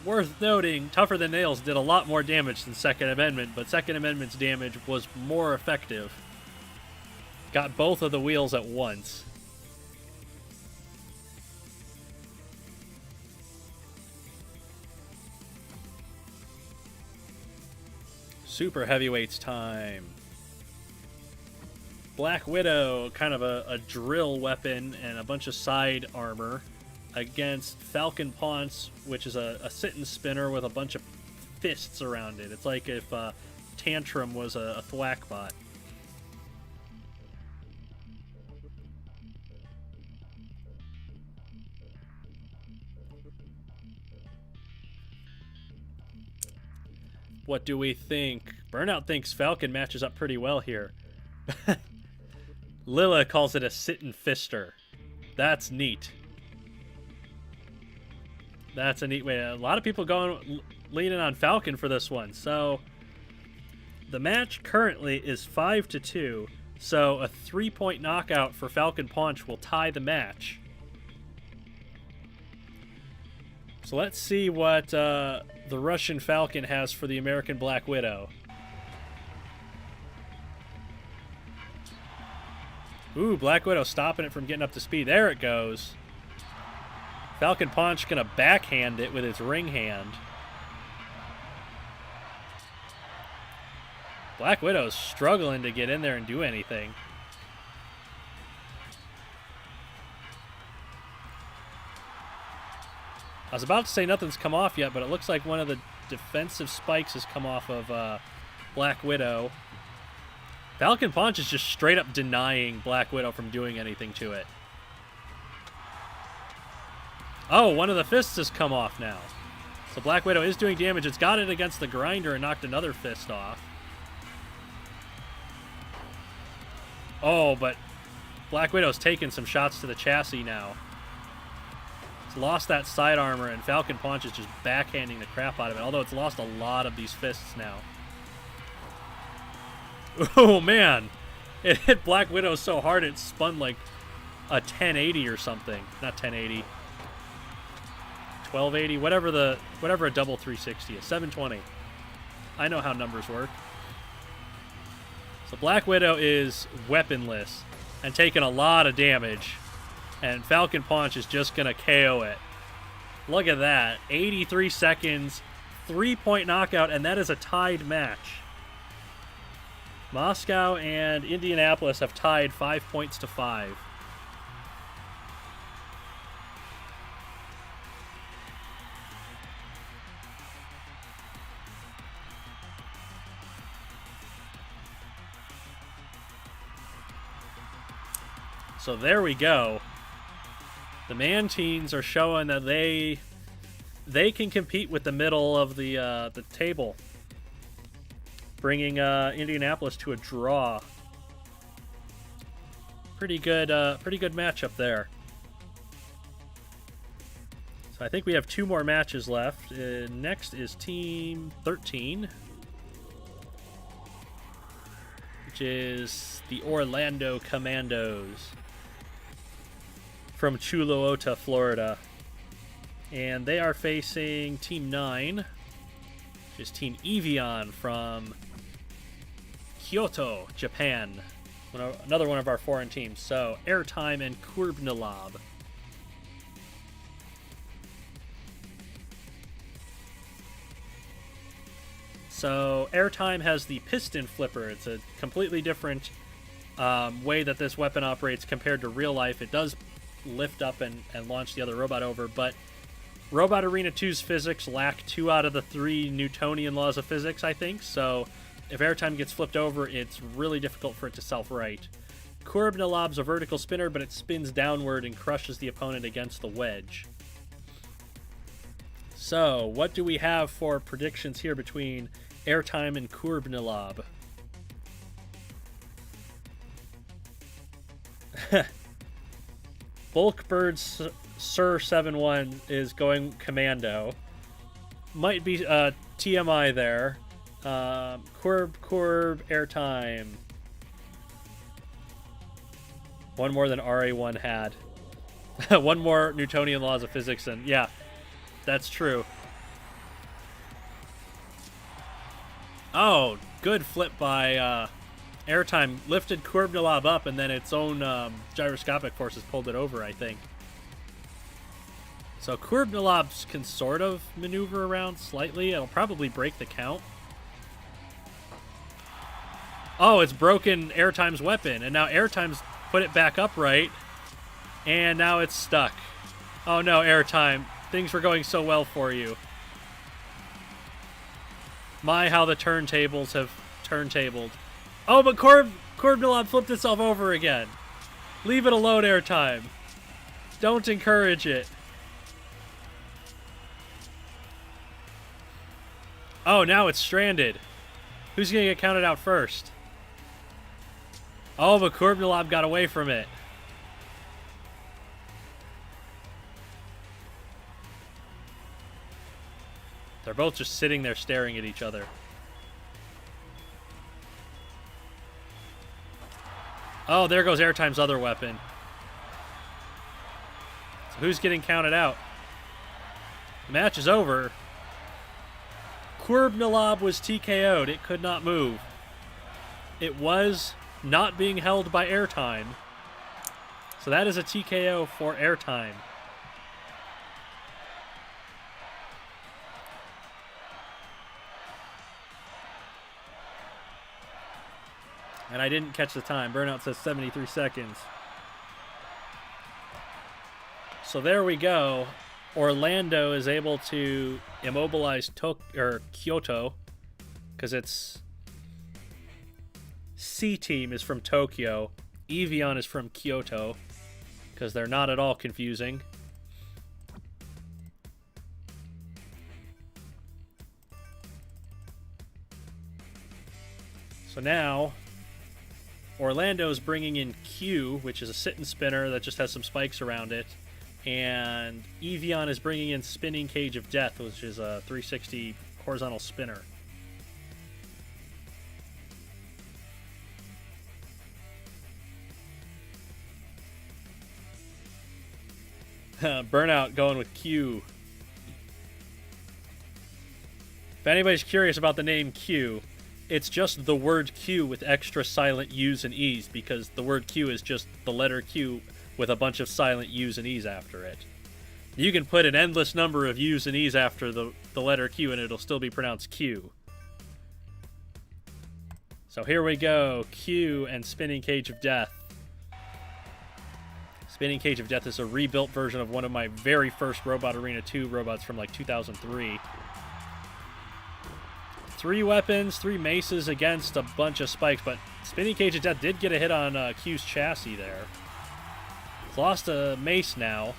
Worth noting, Tougher Than Nails did a lot more damage than Second Amendment, but Second Amendment's damage was more effective. Got both of the wheels at once. Super heavyweights time. Black Widow, kind of a drill weapon and a bunch of side armor, against Falcon Paunch, which is a sit and spinner with a bunch of fists around it. It's like if Tantrum was a thwack bot. What do we think? Burnout thinks Falcon matches up pretty well here. Lila calls it a sit and fister. That's neat. That's a neat way. A lot of people leaning on Falcon for this one. So the match currently is 5-2. So a 3-point knockout for Falcon Paunch will tie the match. So let's see what the Russian Falcon has for the American Black Widow. Ooh, Black Widow stopping it from getting up to speed. There it goes. Falcon Paunch gonna backhand it with its ring hand. Black Widow's struggling to get in there and do anything. I was about to say nothing's come off yet, but it looks like one of the defensive spikes has come off of Black Widow. Falcon Paunch is just straight up denying Black Widow from doing anything to it. Oh, one of the fists has come off now. So Black Widow is doing damage. It's got it against the grinder and knocked another fist off. Oh, but Black Widow's taking some shots to the chassis now. It's lost that side armor, and Falcon Paunch is just backhanding the crap out of it, although it's lost a lot of these fists now. Oh, man. It hit Black Widow so hard it spun like a 1080 or something. Not 1080. 1280, whatever a double 360 is. 720. I know how numbers work. So Black Widow is weaponless and taking a lot of damage. And Falcon Paunch is just going to KO it. Look at that. 83 seconds, 3-point knockout, and that is a tied match. Moscow and Indianapolis have tied 5 points to 5. So there we go. The Mantines are showing that they can compete with the middle of the table, bringing Indianapolis to a draw. Pretty good matchup there. So I think we have 2 more matches left. Next is Team 13, which is the Orlando Commandos from Chulota, Florida. And they are facing Team 9, which is Team Eeveeon from Kyoto, Japan. Another one of our foreign teams. So, Airtime and Kurbnalab. So, Airtime has the piston flipper. It's a completely different way that this weapon operates compared to real life. It does lift up and launch the other robot over, but Robot Arena 2's physics lack 2 out of the 3 Newtonian laws of physics, I think, so if Airtime gets flipped over, it's really difficult for it to self-right. Kurbnalab's a vertical spinner, but it spins downward and crushes the opponent against the wedge. So, what do we have for predictions here between Airtime and Kurbnalab? Bulkbird Sir 71 is going Commando. Might be TMI there. Corb, Airtime. One more than RA1 had. One more Newtonian laws of physics, and yeah, that's true. Oh, good flip by Airtime. Lifted Kurbnalab up, and then its own gyroscopic forces pulled it over, I think. So Kurbnalab can sort of maneuver around slightly. It'll probably break the count. Oh, it's broken Airtime's weapon, and now Airtime's put it back upright, and now it's stuck. Oh no, Airtime. Things were going so well for you. My, how the turntables have turntabled. Oh, but Kurbnalab flipped itself over again. Leave it alone, Airtime. Don't encourage it. Oh, now it's stranded. Who's going to get counted out first? Oh, but Kurbnalab got away from it. They're both just sitting there staring at each other. Oh, there goes Airtime's other weapon. So who's getting counted out? The match is over. Kurbnalab was TKO'd. It could not move. It was not being held by Airtime. So that is a TKO for Airtime. And I didn't catch the time. Burnout says 73 seconds. So there we go. Orlando is able to immobilize Kyoto, because its C team is from Tokyo. Eeveeon is from Kyoto, because they're not at all confusing. So now Orlando's bringing in Q, which is a sit and spinner that just has some spikes around it. And Eeveeon is bringing in Spinning Cage of Death, which is a 360 horizontal spinner. Burnout going with Q. If anybody's curious about the name Q, it's just the word Q with extra silent U's and E's, because the word Q is just the letter Q with a bunch of silent U's and E's after it. You can put an endless number of U's and E's after the letter Q and it'll still be pronounced Q. So here we go. Q and Spinning Cage of Death. Spinning Cage of Death is a rebuilt version of one of my very first Robot Arena 2 robots from like 2003. 3 weapons, 3 maces against a bunch of spikes, but Spinning Cage of Death did get a hit on Q's chassis there. It's lost a mace now.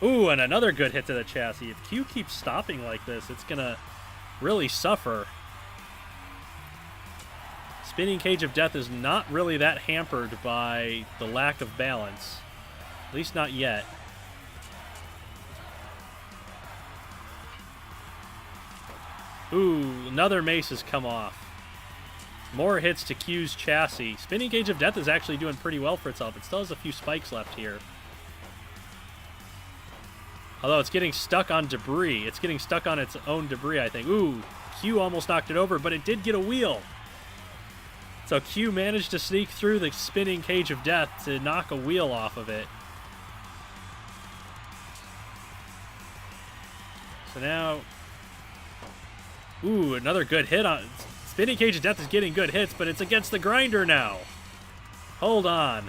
Ooh, and another good hit to the chassis. If Q keeps stopping like this, it's going to really suffer. Spinning Cage of Death is not really that hampered by the lack of balance. At least not yet. Ooh, another mace has come off. More hits to Q's chassis. Spinning Cage of Death is actually doing pretty well for itself. It still has a few spikes left here. Although it's getting stuck on debris. It's getting stuck on its own debris, I think. Ooh, Q almost knocked it over, but it did get a wheel. So Q managed to sneak through the Spinning Cage of Death to knock a wheel off of it. So now... Ooh, another good hit on... Spinning Cage of Death is getting good hits, but it's against the grinder now. Hold on.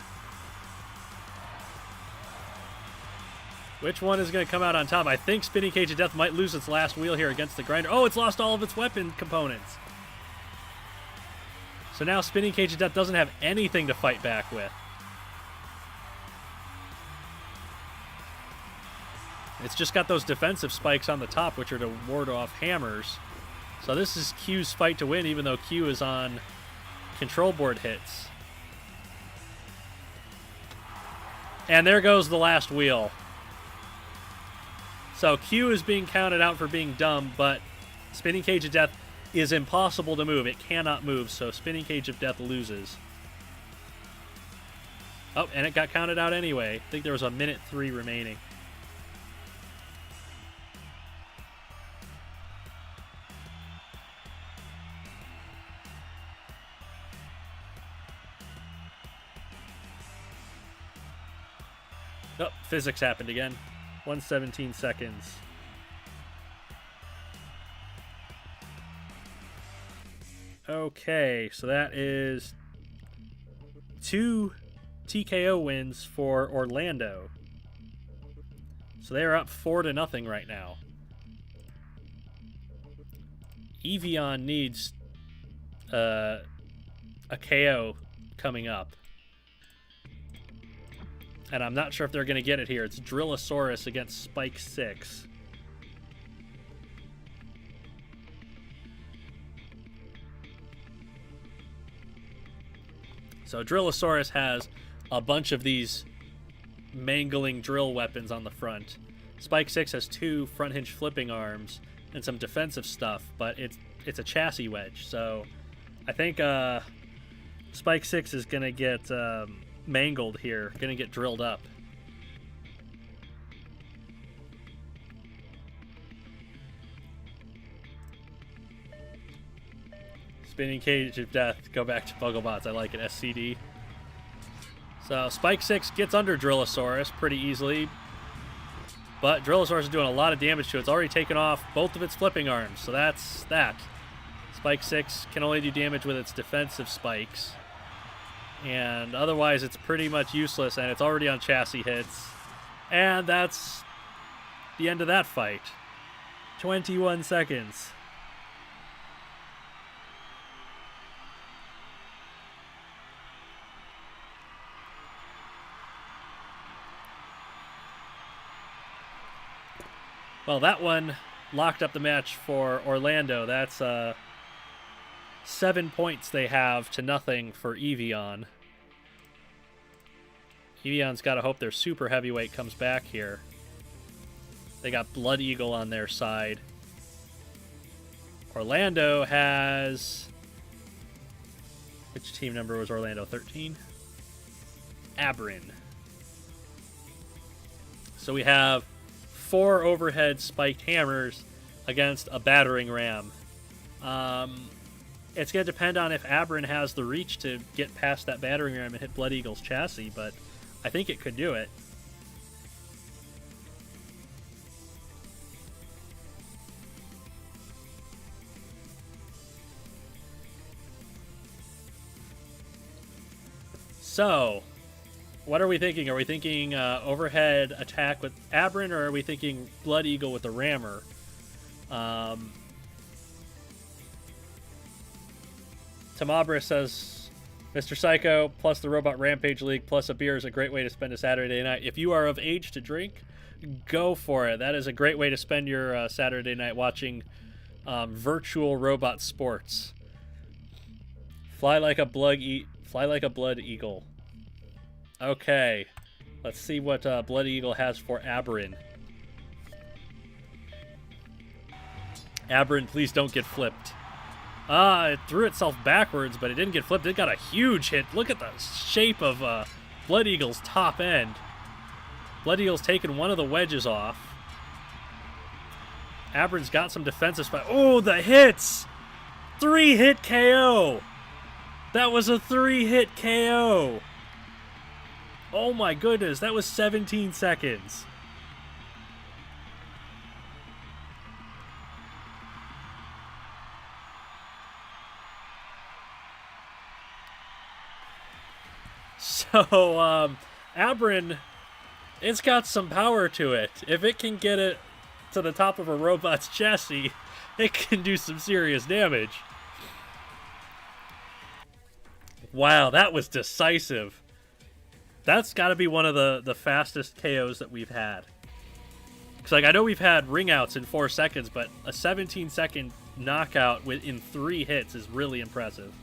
Which one is going to come out on top? I think Spinning Cage of Death might lose its last wheel here against the grinder. Oh, it's lost all of its weapon components. So now Spinning Cage of Death doesn't have anything to fight back with. It's just got those defensive spikes on the top, which are to ward off hammers. So this is Q's fight to win, even though Q is on control board hits. And there goes the last wheel. So Q is being counted out for being dumb, but Spinning Cage of Death is impossible to move. It cannot move, so Spinning Cage of Death loses. Oh, and it got counted out anyway. I think there was a minute 3 remaining. Oh, physics happened again. 117 seconds. Okay, so that is 2 TKO wins for Orlando. So they are up 4-0 right now. Eeveeon needs a KO coming up. And I'm not sure if they're going to get it here. It's Drillosaurus against Spike 6. So Drillosaurus has a bunch of these mangling drill weapons on the front. Spike 6 has 2 front hinge flipping arms and some defensive stuff, but it's a chassis wedge. So I think Spike 6 is going to get... mangled here, gonna get drilled up. Spinning Cage of Death, go back to Bugglebots. I like it, SCD. So Spike 6 gets under Drillosaurus pretty easily, but Drillosaurus is doing a lot of damage to it. It's already taken off both of its flipping arms, so that's that. Spike 6 can only do damage with its defensive spikes. And otherwise, it's pretty much useless, and it's already on chassis hits. And that's the end of that fight. 21 seconds. Well, that one locked up the match for Orlando. That's 7 points they have to nothing for Eeveeon. Eeveeon's got to hope their super heavyweight comes back here. They got Blood Eagle on their side. Orlando has... Which team number was Orlando? 13? Abrin. So we have 4 overhead spiked hammers against a battering ram. It's going to depend on if Abrin has the reach to get past that battering ram and hit Blood Eagle's chassis, but I think it could do it. So, what are we thinking? Are we thinking overhead attack with Abrin, or are we thinking Blood Eagle with the rammer? Tamabra says Mr. Psycho plus the Robot Rampage League plus a beer is a great way to spend a Saturday night. If you are of age to drink, go for it. That is a great way to spend your Saturday night watching virtual robot sports. Fly like a blood eagle. Okay, let's see what Blood Eagle has for Aberrin. Aberrin, please don't get flipped. It threw itself backwards, but it didn't get flipped. It got a huge hit. Look at the shape of Blood Eagle's top end. Blood Eagle's taken one of the wedges off. Aberrin's got some defensive spot. Oh, the hits! 3-hit KO! That was a 3-hit KO! Oh my goodness, that was 17 seconds. So, Aberrin, it's got some power to it. If it can get it to the top of a robot's chassis, it can do some serious damage. Wow, that was decisive. That's got to be one of the fastest KOs that we've had. Because, like, I know we've had ring-outs in 4 seconds, but a 17-second knockout in 3 hits is really impressive.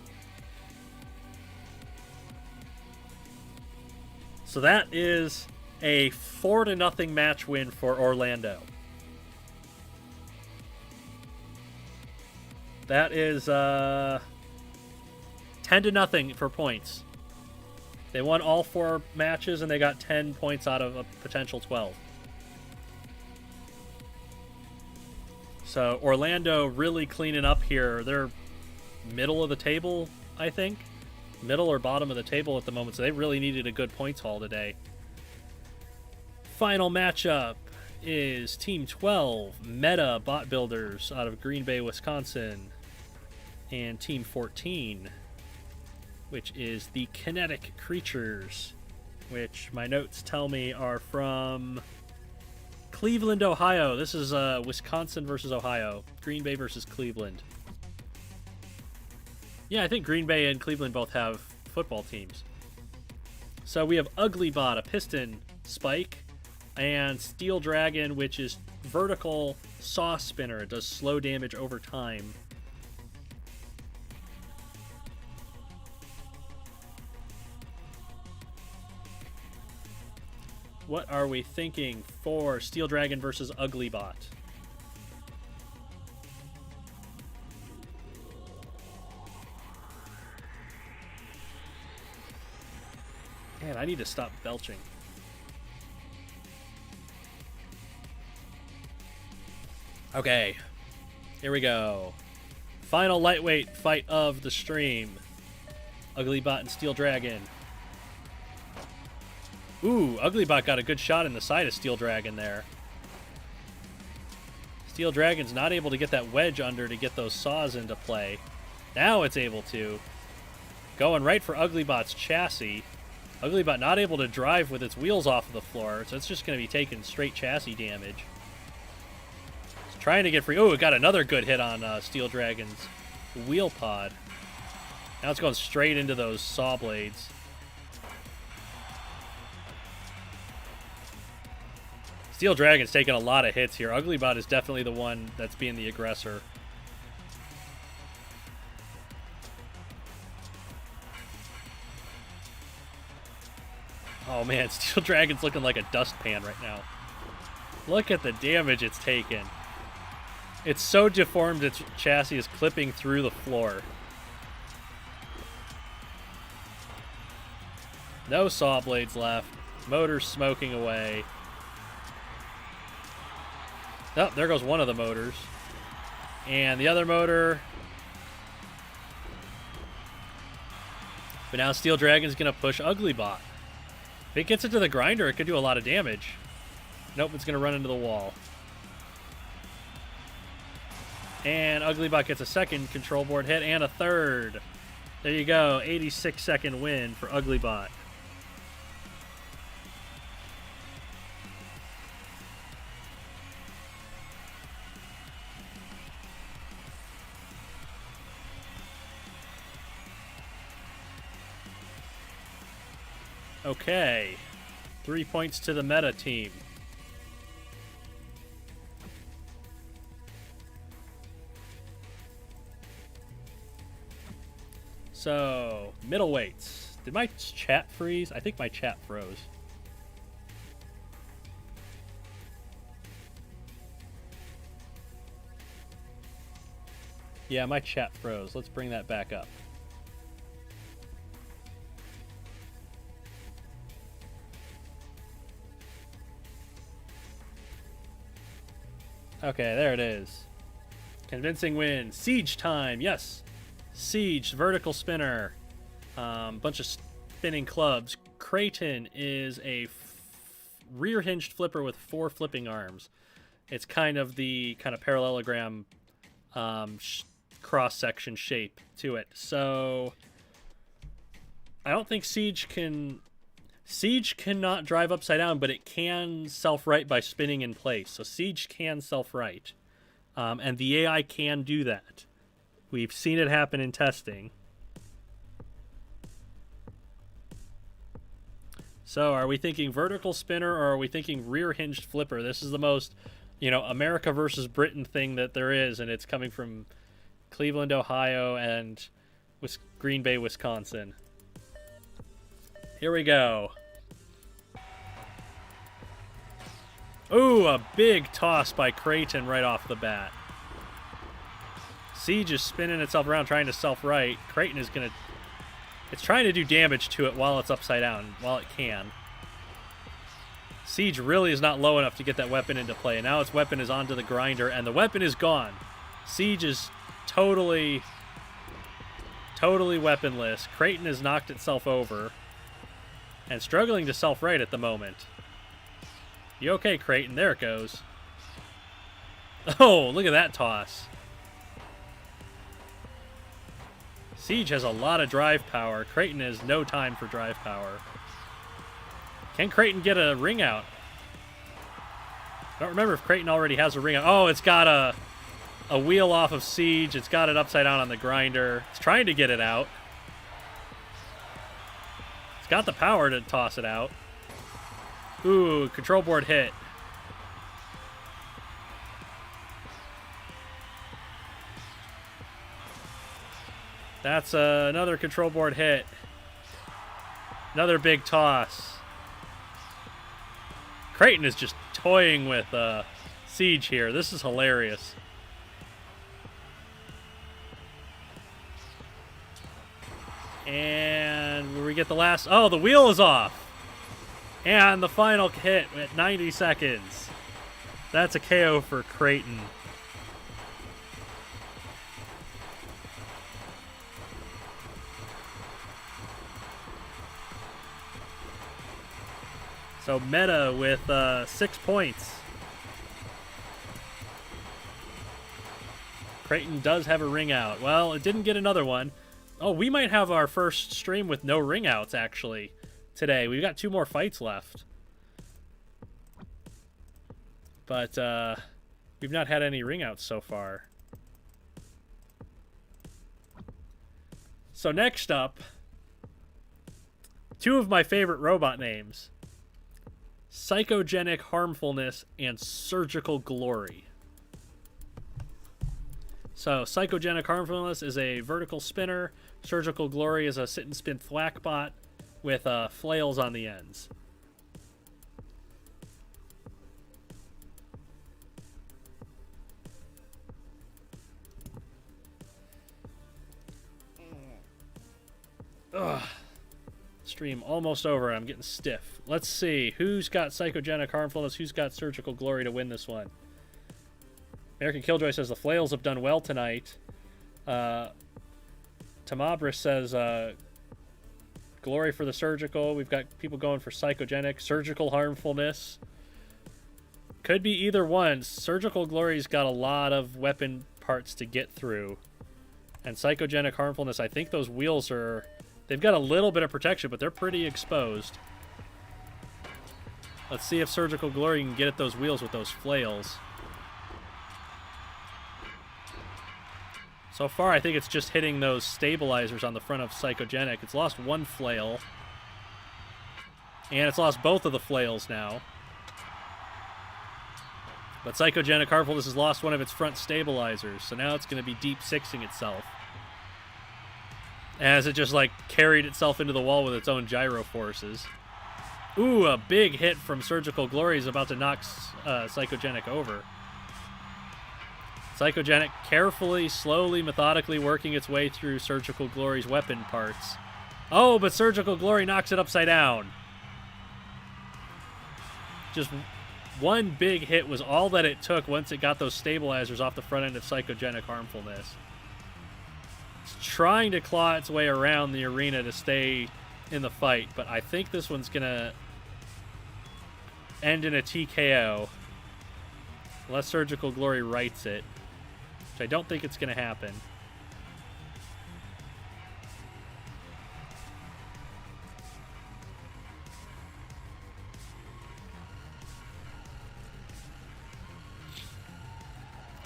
So that is a 4-0 match win for Orlando. That is 10-0 for points. They won all 4 matches and they got 10 points out of a potential 12. So Orlando really cleaning up here. They're middle of the table, I think. Middle or bottom of the table at the moment, so they really needed a good points haul today. Final matchup is Team 12, Meta Bot Builders out of Green Bay, Wisconsin, and Team 14, which is the Kinetic Creatures, which my notes tell me are from Cleveland, Ohio. This is Wisconsin versus Ohio. Green Bay versus Cleveland. Yeah, I think Green Bay and Cleveland both have football teams. So we have Uglybot, a piston spike, and Steel Dragon, which is vertical saw spinner. It does slow damage over time. What are we thinking for Steel Dragon versus Uglybot? Man, I need to stop belching. Okay, here we go. Final lightweight fight of the stream. Uglybot and Steel Dragon. Ooh, Uglybot got a good shot in the side of Steel Dragon there. Steel Dragon's not able to get that wedge under to get those saws into play. Now it's able to. Going right for Uglybot's chassis. Uglybot not able to drive with its wheels off of the floor, so it's just going to be taking straight chassis damage. It's trying to get free. Oh, it got another good hit on Steel Dragon's wheel pod. Now it's going straight into those saw blades. Steel Dragon's taking a lot of hits here. Uglybot is definitely the one that's being the aggressor. Oh man, Steel Dragon's looking like a dustpan right now. Look at the damage it's taken. It's so deformed its chassis is clipping through the floor. No saw blades left. Motor's smoking away. Oh, there goes one of the motors. And the other motor. But now Steel Dragon's going to push Uglybot. If it gets into the grinder, it could do a lot of damage. Nope, it's going to run into the wall. And Uglybot gets a second control board hit and a third. There you go, 86-second win for Uglybot. Okay. 3 points to the meta team. So, middleweights. Did my chat freeze? I think my chat froze. Yeah, my chat froze. Let's bring that back up. Okay, there it is. Convincing win. Siege time. Yes. Siege. Vertical spinner. Bunch of spinning clubs. Creighton is a rear-hinged flipper with 4 flipping arms. It's kind of the parallelogram cross-section shape to it. So I don't think Siege cannot drive upside down, but it can self-right by spinning in place. So Siege can self-right. And the AI can do that. We've seen it happen in testing. So are we thinking vertical spinner or are we thinking rear-hinged flipper? This is the most, America versus Britain thing that there is, and it's coming from Cleveland, Ohio, and Green Bay, Wisconsin. Here we go. Ooh, a big toss by Creighton right off the bat. Siege is spinning itself around trying to self-right. Creighton is going to... It's trying to do damage to it while it's upside down, while it can. Siege really is not low enough to get that weapon into play. Now its weapon is onto the grinder, and the weapon is gone. Siege is totally weaponless. Creighton has knocked itself over and struggling to self-right at the moment. You okay, Creighton? There it goes. Oh, look at that toss. Siege has a lot of drive power. Creighton has no time for drive power. Can Creighton get a ring out? I don't remember if Creighton already has a ring out. Oh, it's got a wheel off of Siege. It's got it upside down on the grinder. It's trying to get it out. It's got the power to toss it out. Ooh, control board hit. That's another control board hit. Another big toss. Creighton is just toying with Siege here. This is hilarious. And we get the last... Oh, the wheel is off. And the final hit at 90 seconds. That's a KO for Creighton. So meta with 6 points. Creighton does have a ring out. Well, it didn't get another one. Oh, we might have our first stream with no ring outs, actually, today. We've got 2 more fights left. But we've not had any ring outs so far. So next up, 2 of my favorite robot names. Psychogenic Harmfulness and Surgical Glory. So, Psychogenic Harmfulness is a vertical spinner. Surgical Glory is a sit-and-spin thwackbot with flails on the ends. Ugh. Stream almost over. I'm getting stiff. Let's see. Who's got Psychogenic Harmfulness? Who's got Surgical Glory to win this one? American Killjoy says the flails have done well tonight. Tamabris says Glory for the Surgical. We've got people going for Psychogenic. Surgical Harmfulness. Could be either one. Surgical Glory's got a lot of weapon parts to get through. And Psychogenic Harmfulness, I think those wheels are... They've got a little bit of protection, but they're pretty exposed. Let's see if Surgical Glory can get at those wheels with those flails. So far, I think it's just hitting those stabilizers on the front of Psychogenic. It's lost 1 flail. And it's lost both of the flails now. But Psychogenic Harmfulness has lost one of its front stabilizers, so now it's going to be deep sixing itself. As it just, like, carried itself into the wall with its own gyro forces. Ooh, a big hit from Surgical Glory is about to knock Psychogenic over. Psychogenic carefully, slowly, methodically working its way through Surgical Glory's weapon parts. Oh, but Surgical Glory knocks it upside down. Just one big hit was all that it took once it got those stabilizers off the front end of Psychogenic Harmfulness. It's trying to claw its way around the arena to stay in the fight, but I think this one's going to end in a TKO. Unless Surgical Glory rights it, which I don't think it's going to happen.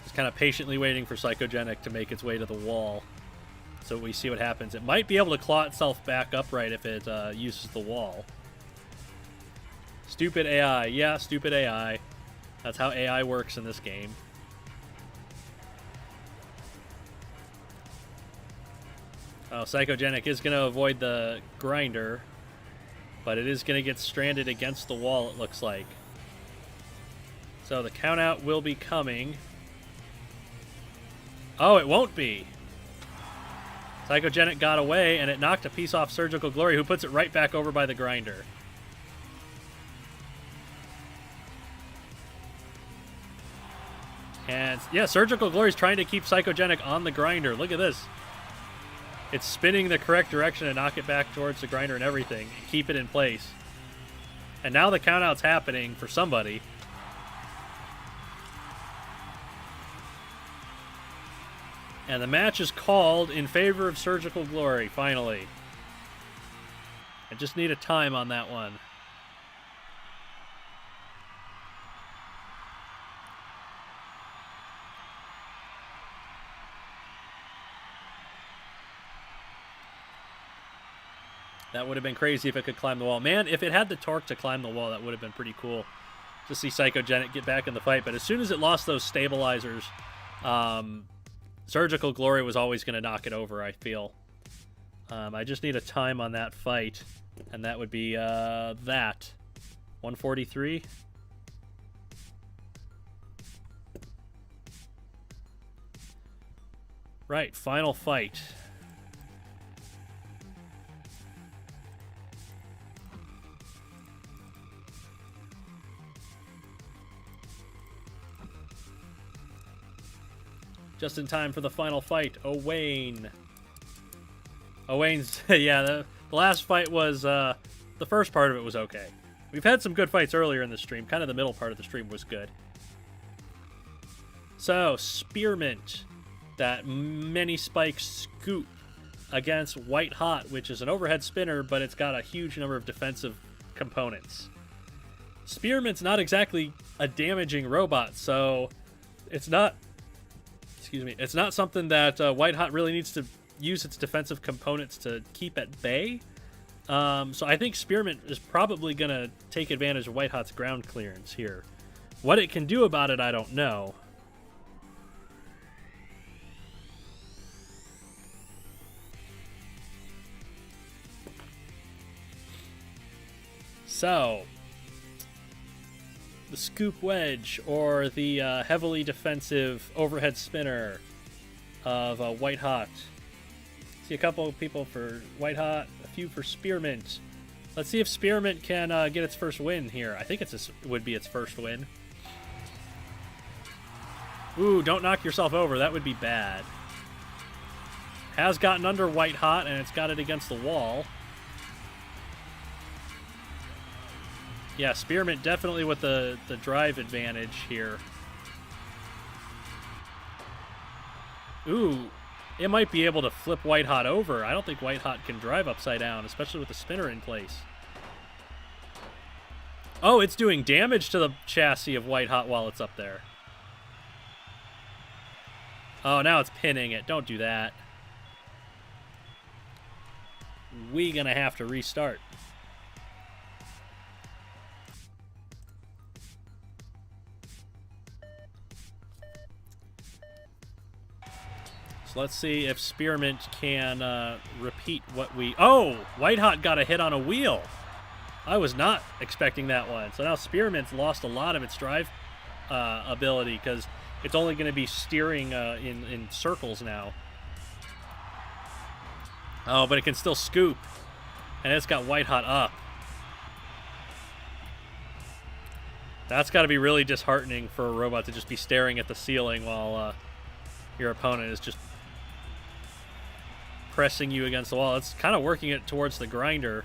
Just kind of patiently waiting for Psychogenic to make its way to the wall. So we see what happens. It might be able to claw itself back upright if it uses the wall. Stupid AI. Yeah, stupid AI. That's how AI works in this game. Oh, Psychogenic is going to avoid the grinder, but it is going to get stranded against the wall, it looks like. So the count out will be coming. Oh, it won't be. Psychogenic got away, and it knocked a piece off Surgical Glory, who puts it right back over by the grinder. And, yeah, Surgical Glory's trying to keep Psychogenic on the grinder. Look at this. It's spinning the correct direction to knock it back towards the grinder and everything, and keep it in place. And now the count-out's happening for somebody. And the match is called in favor of Surgical Glory, finally. I just need a time on that one. That would have been crazy if it could climb the wall. Man, if it had the torque to climb the wall, that would have been pretty cool to see Psychogenic get back in the fight. But as soon as it lost those stabilizers, Surgical Glory was always going to knock it over, I feel. I just need a time on that fight, and that would be that. 143. Right, final fight. Just in time for the final fight, Owain. Owain's, yeah, the last fight was, the first part of it was okay. We've had some good fights earlier in the stream. Kind of the middle part of the stream was good. So, Spearmint, that many spike scoop against White Hot, which is an overhead spinner, but it's got a huge number of defensive components. Spearmint's not exactly a damaging robot, so it's not... Excuse me. It's not something that White Hot really needs to use its defensive components to keep at bay. So I think Spearmint is probably going to take advantage of White Hot's ground clearance here. What it can do about it, I don't know. So, the Scoop Wedge, or the heavily defensive overhead spinner of White Hot. See a couple of people for White Hot, a few for Spearmint. Let's see if Spearmint can get its first win here. I think would be its first win. Ooh, don't knock yourself over. That would be bad. Has gotten under White Hot, and it's got it against the wall. Yeah, Spearmint definitely with the drive advantage here. Ooh, it might be able to flip White Hot over. I don't think White Hot can drive upside down, especially with the spinner in place. Oh, it's doing damage to the chassis of White Hot while it's up there. Oh, now it's pinning it. Don't do that. We gonna have to restart. So let's see if Spearmint can repeat what we... Oh! White Hot got a hit on a wheel. I was not expecting that one. So now Spearmint's lost a lot of its drive ability because it's only going to be steering in circles now. Oh, but it can still scoop. And it's got White Hot up. That's got to be really disheartening for a robot to just be staring at the ceiling while your opponent is just pressing you against the wall. It's kind of working it towards the grinder.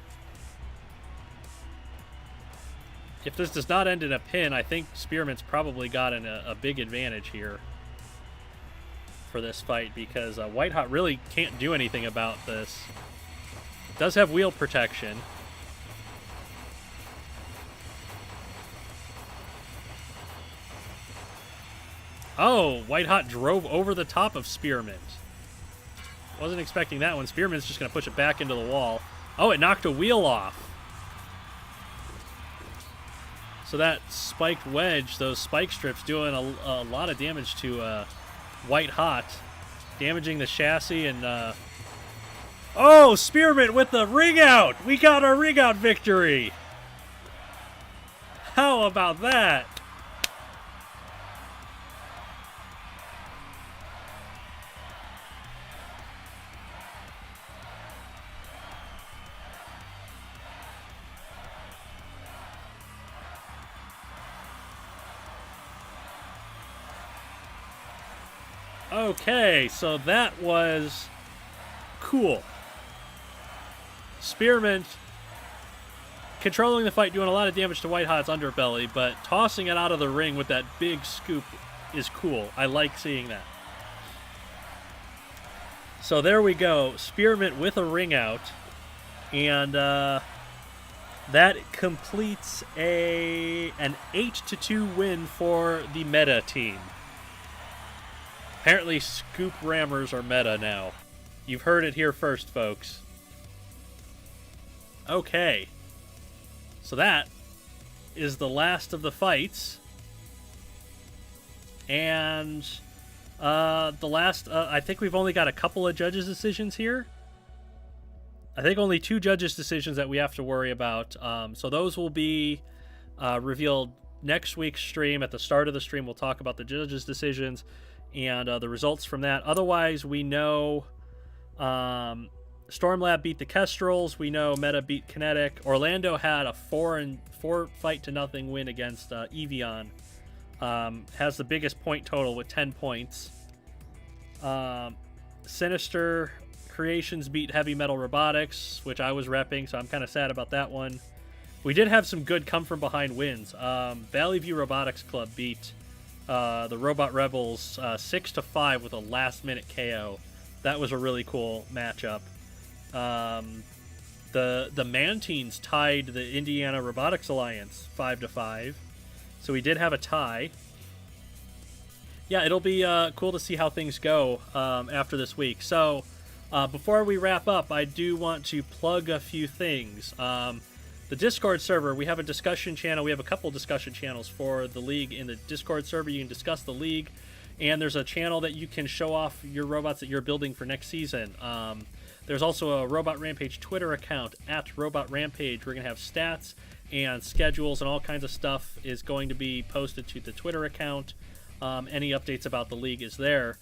If this does not end in a pin, I think Spearmint's probably got a big advantage here for this fight because White Hot really can't do anything about this. It does have wheel protection. Oh, White Hot drove over the top of Spearmint. Wasn't expecting that one. Spearmint's just going to push it back into the wall. Oh, it knocked a wheel off. So that spiked wedge, those spike strips, doing a lot of damage to White Hot. Damaging the chassis and... Oh, Spearmint with the ring out! We got our ring out victory! How about that? Okay, so that was cool. Spearmint controlling the fight, doing a lot of damage to White Hot's underbelly, but tossing it out of the ring with that big scoop is cool. I like seeing that. So there we go. Spearmint with a ring out. And that completes an 8-2 win for the meta team. Apparently, scoop rammers are meta now. You've heard it here first, folks. Okay. So that is the last of the fights. And the last... I think we've only got a couple of judges' decisions here. I think only 2 judges' decisions that we have to worry about. So those will be revealed next week's stream. At the start of the stream, we'll talk about the judges' decisions and the results from that. Otherwise, we know Stormlab beat the Kestrels. We know Meta beat Kinetic. Orlando had a 4 fight to nothing win against Eeveeon. Has the biggest point total with 10 points. Sinister Creations beat Heavy Metal Robotics, which I was repping, so I'm kind of sad about that one. We did have some good come from behind wins. Valley View Robotics Club beat the Robot Rebels 6-5 with a last minute KO. That was a really cool matchup. The Mantines tied the Indiana Robotics Alliance 5-5. So we did have a tie. Yeah, it'll be cool to see how things go after this week. So before we wrap up, I do want to plug a few things. The Discord server, we have a discussion channel. We have a couple discussion channels for the league in the Discord server. You can discuss the league, and there's a channel that you can show off your robots that you're building for next season. There's also a Robot Rampage Twitter account at Robot Rampage. We're going to have stats and schedules and all kinds of stuff is going to be posted to the Twitter account. Any updates about the league is there.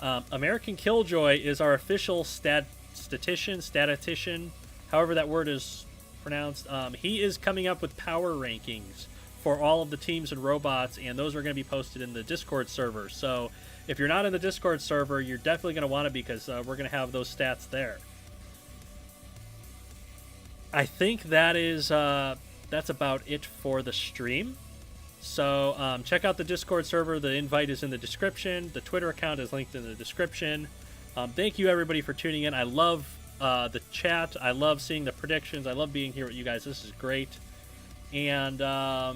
American Killjoy is our official statistician, however that word is pronounced. He is coming up with power rankings for all of the teams and robots, and those are going to be posted in the Discord server. So if you're not in the Discord server, you're definitely going to want to, because we're going to have those stats there. I think that is that's about it for the stream. So check out the Discord server. The invite is in the description. The Twitter account is linked in the description. Thank you, everybody, for tuning in. I love the chat. I love seeing the predictions. I love being here with you guys. This is great. And I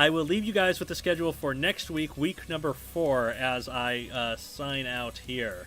will leave you guys with the schedule for next week, week number 4, as I sign out here.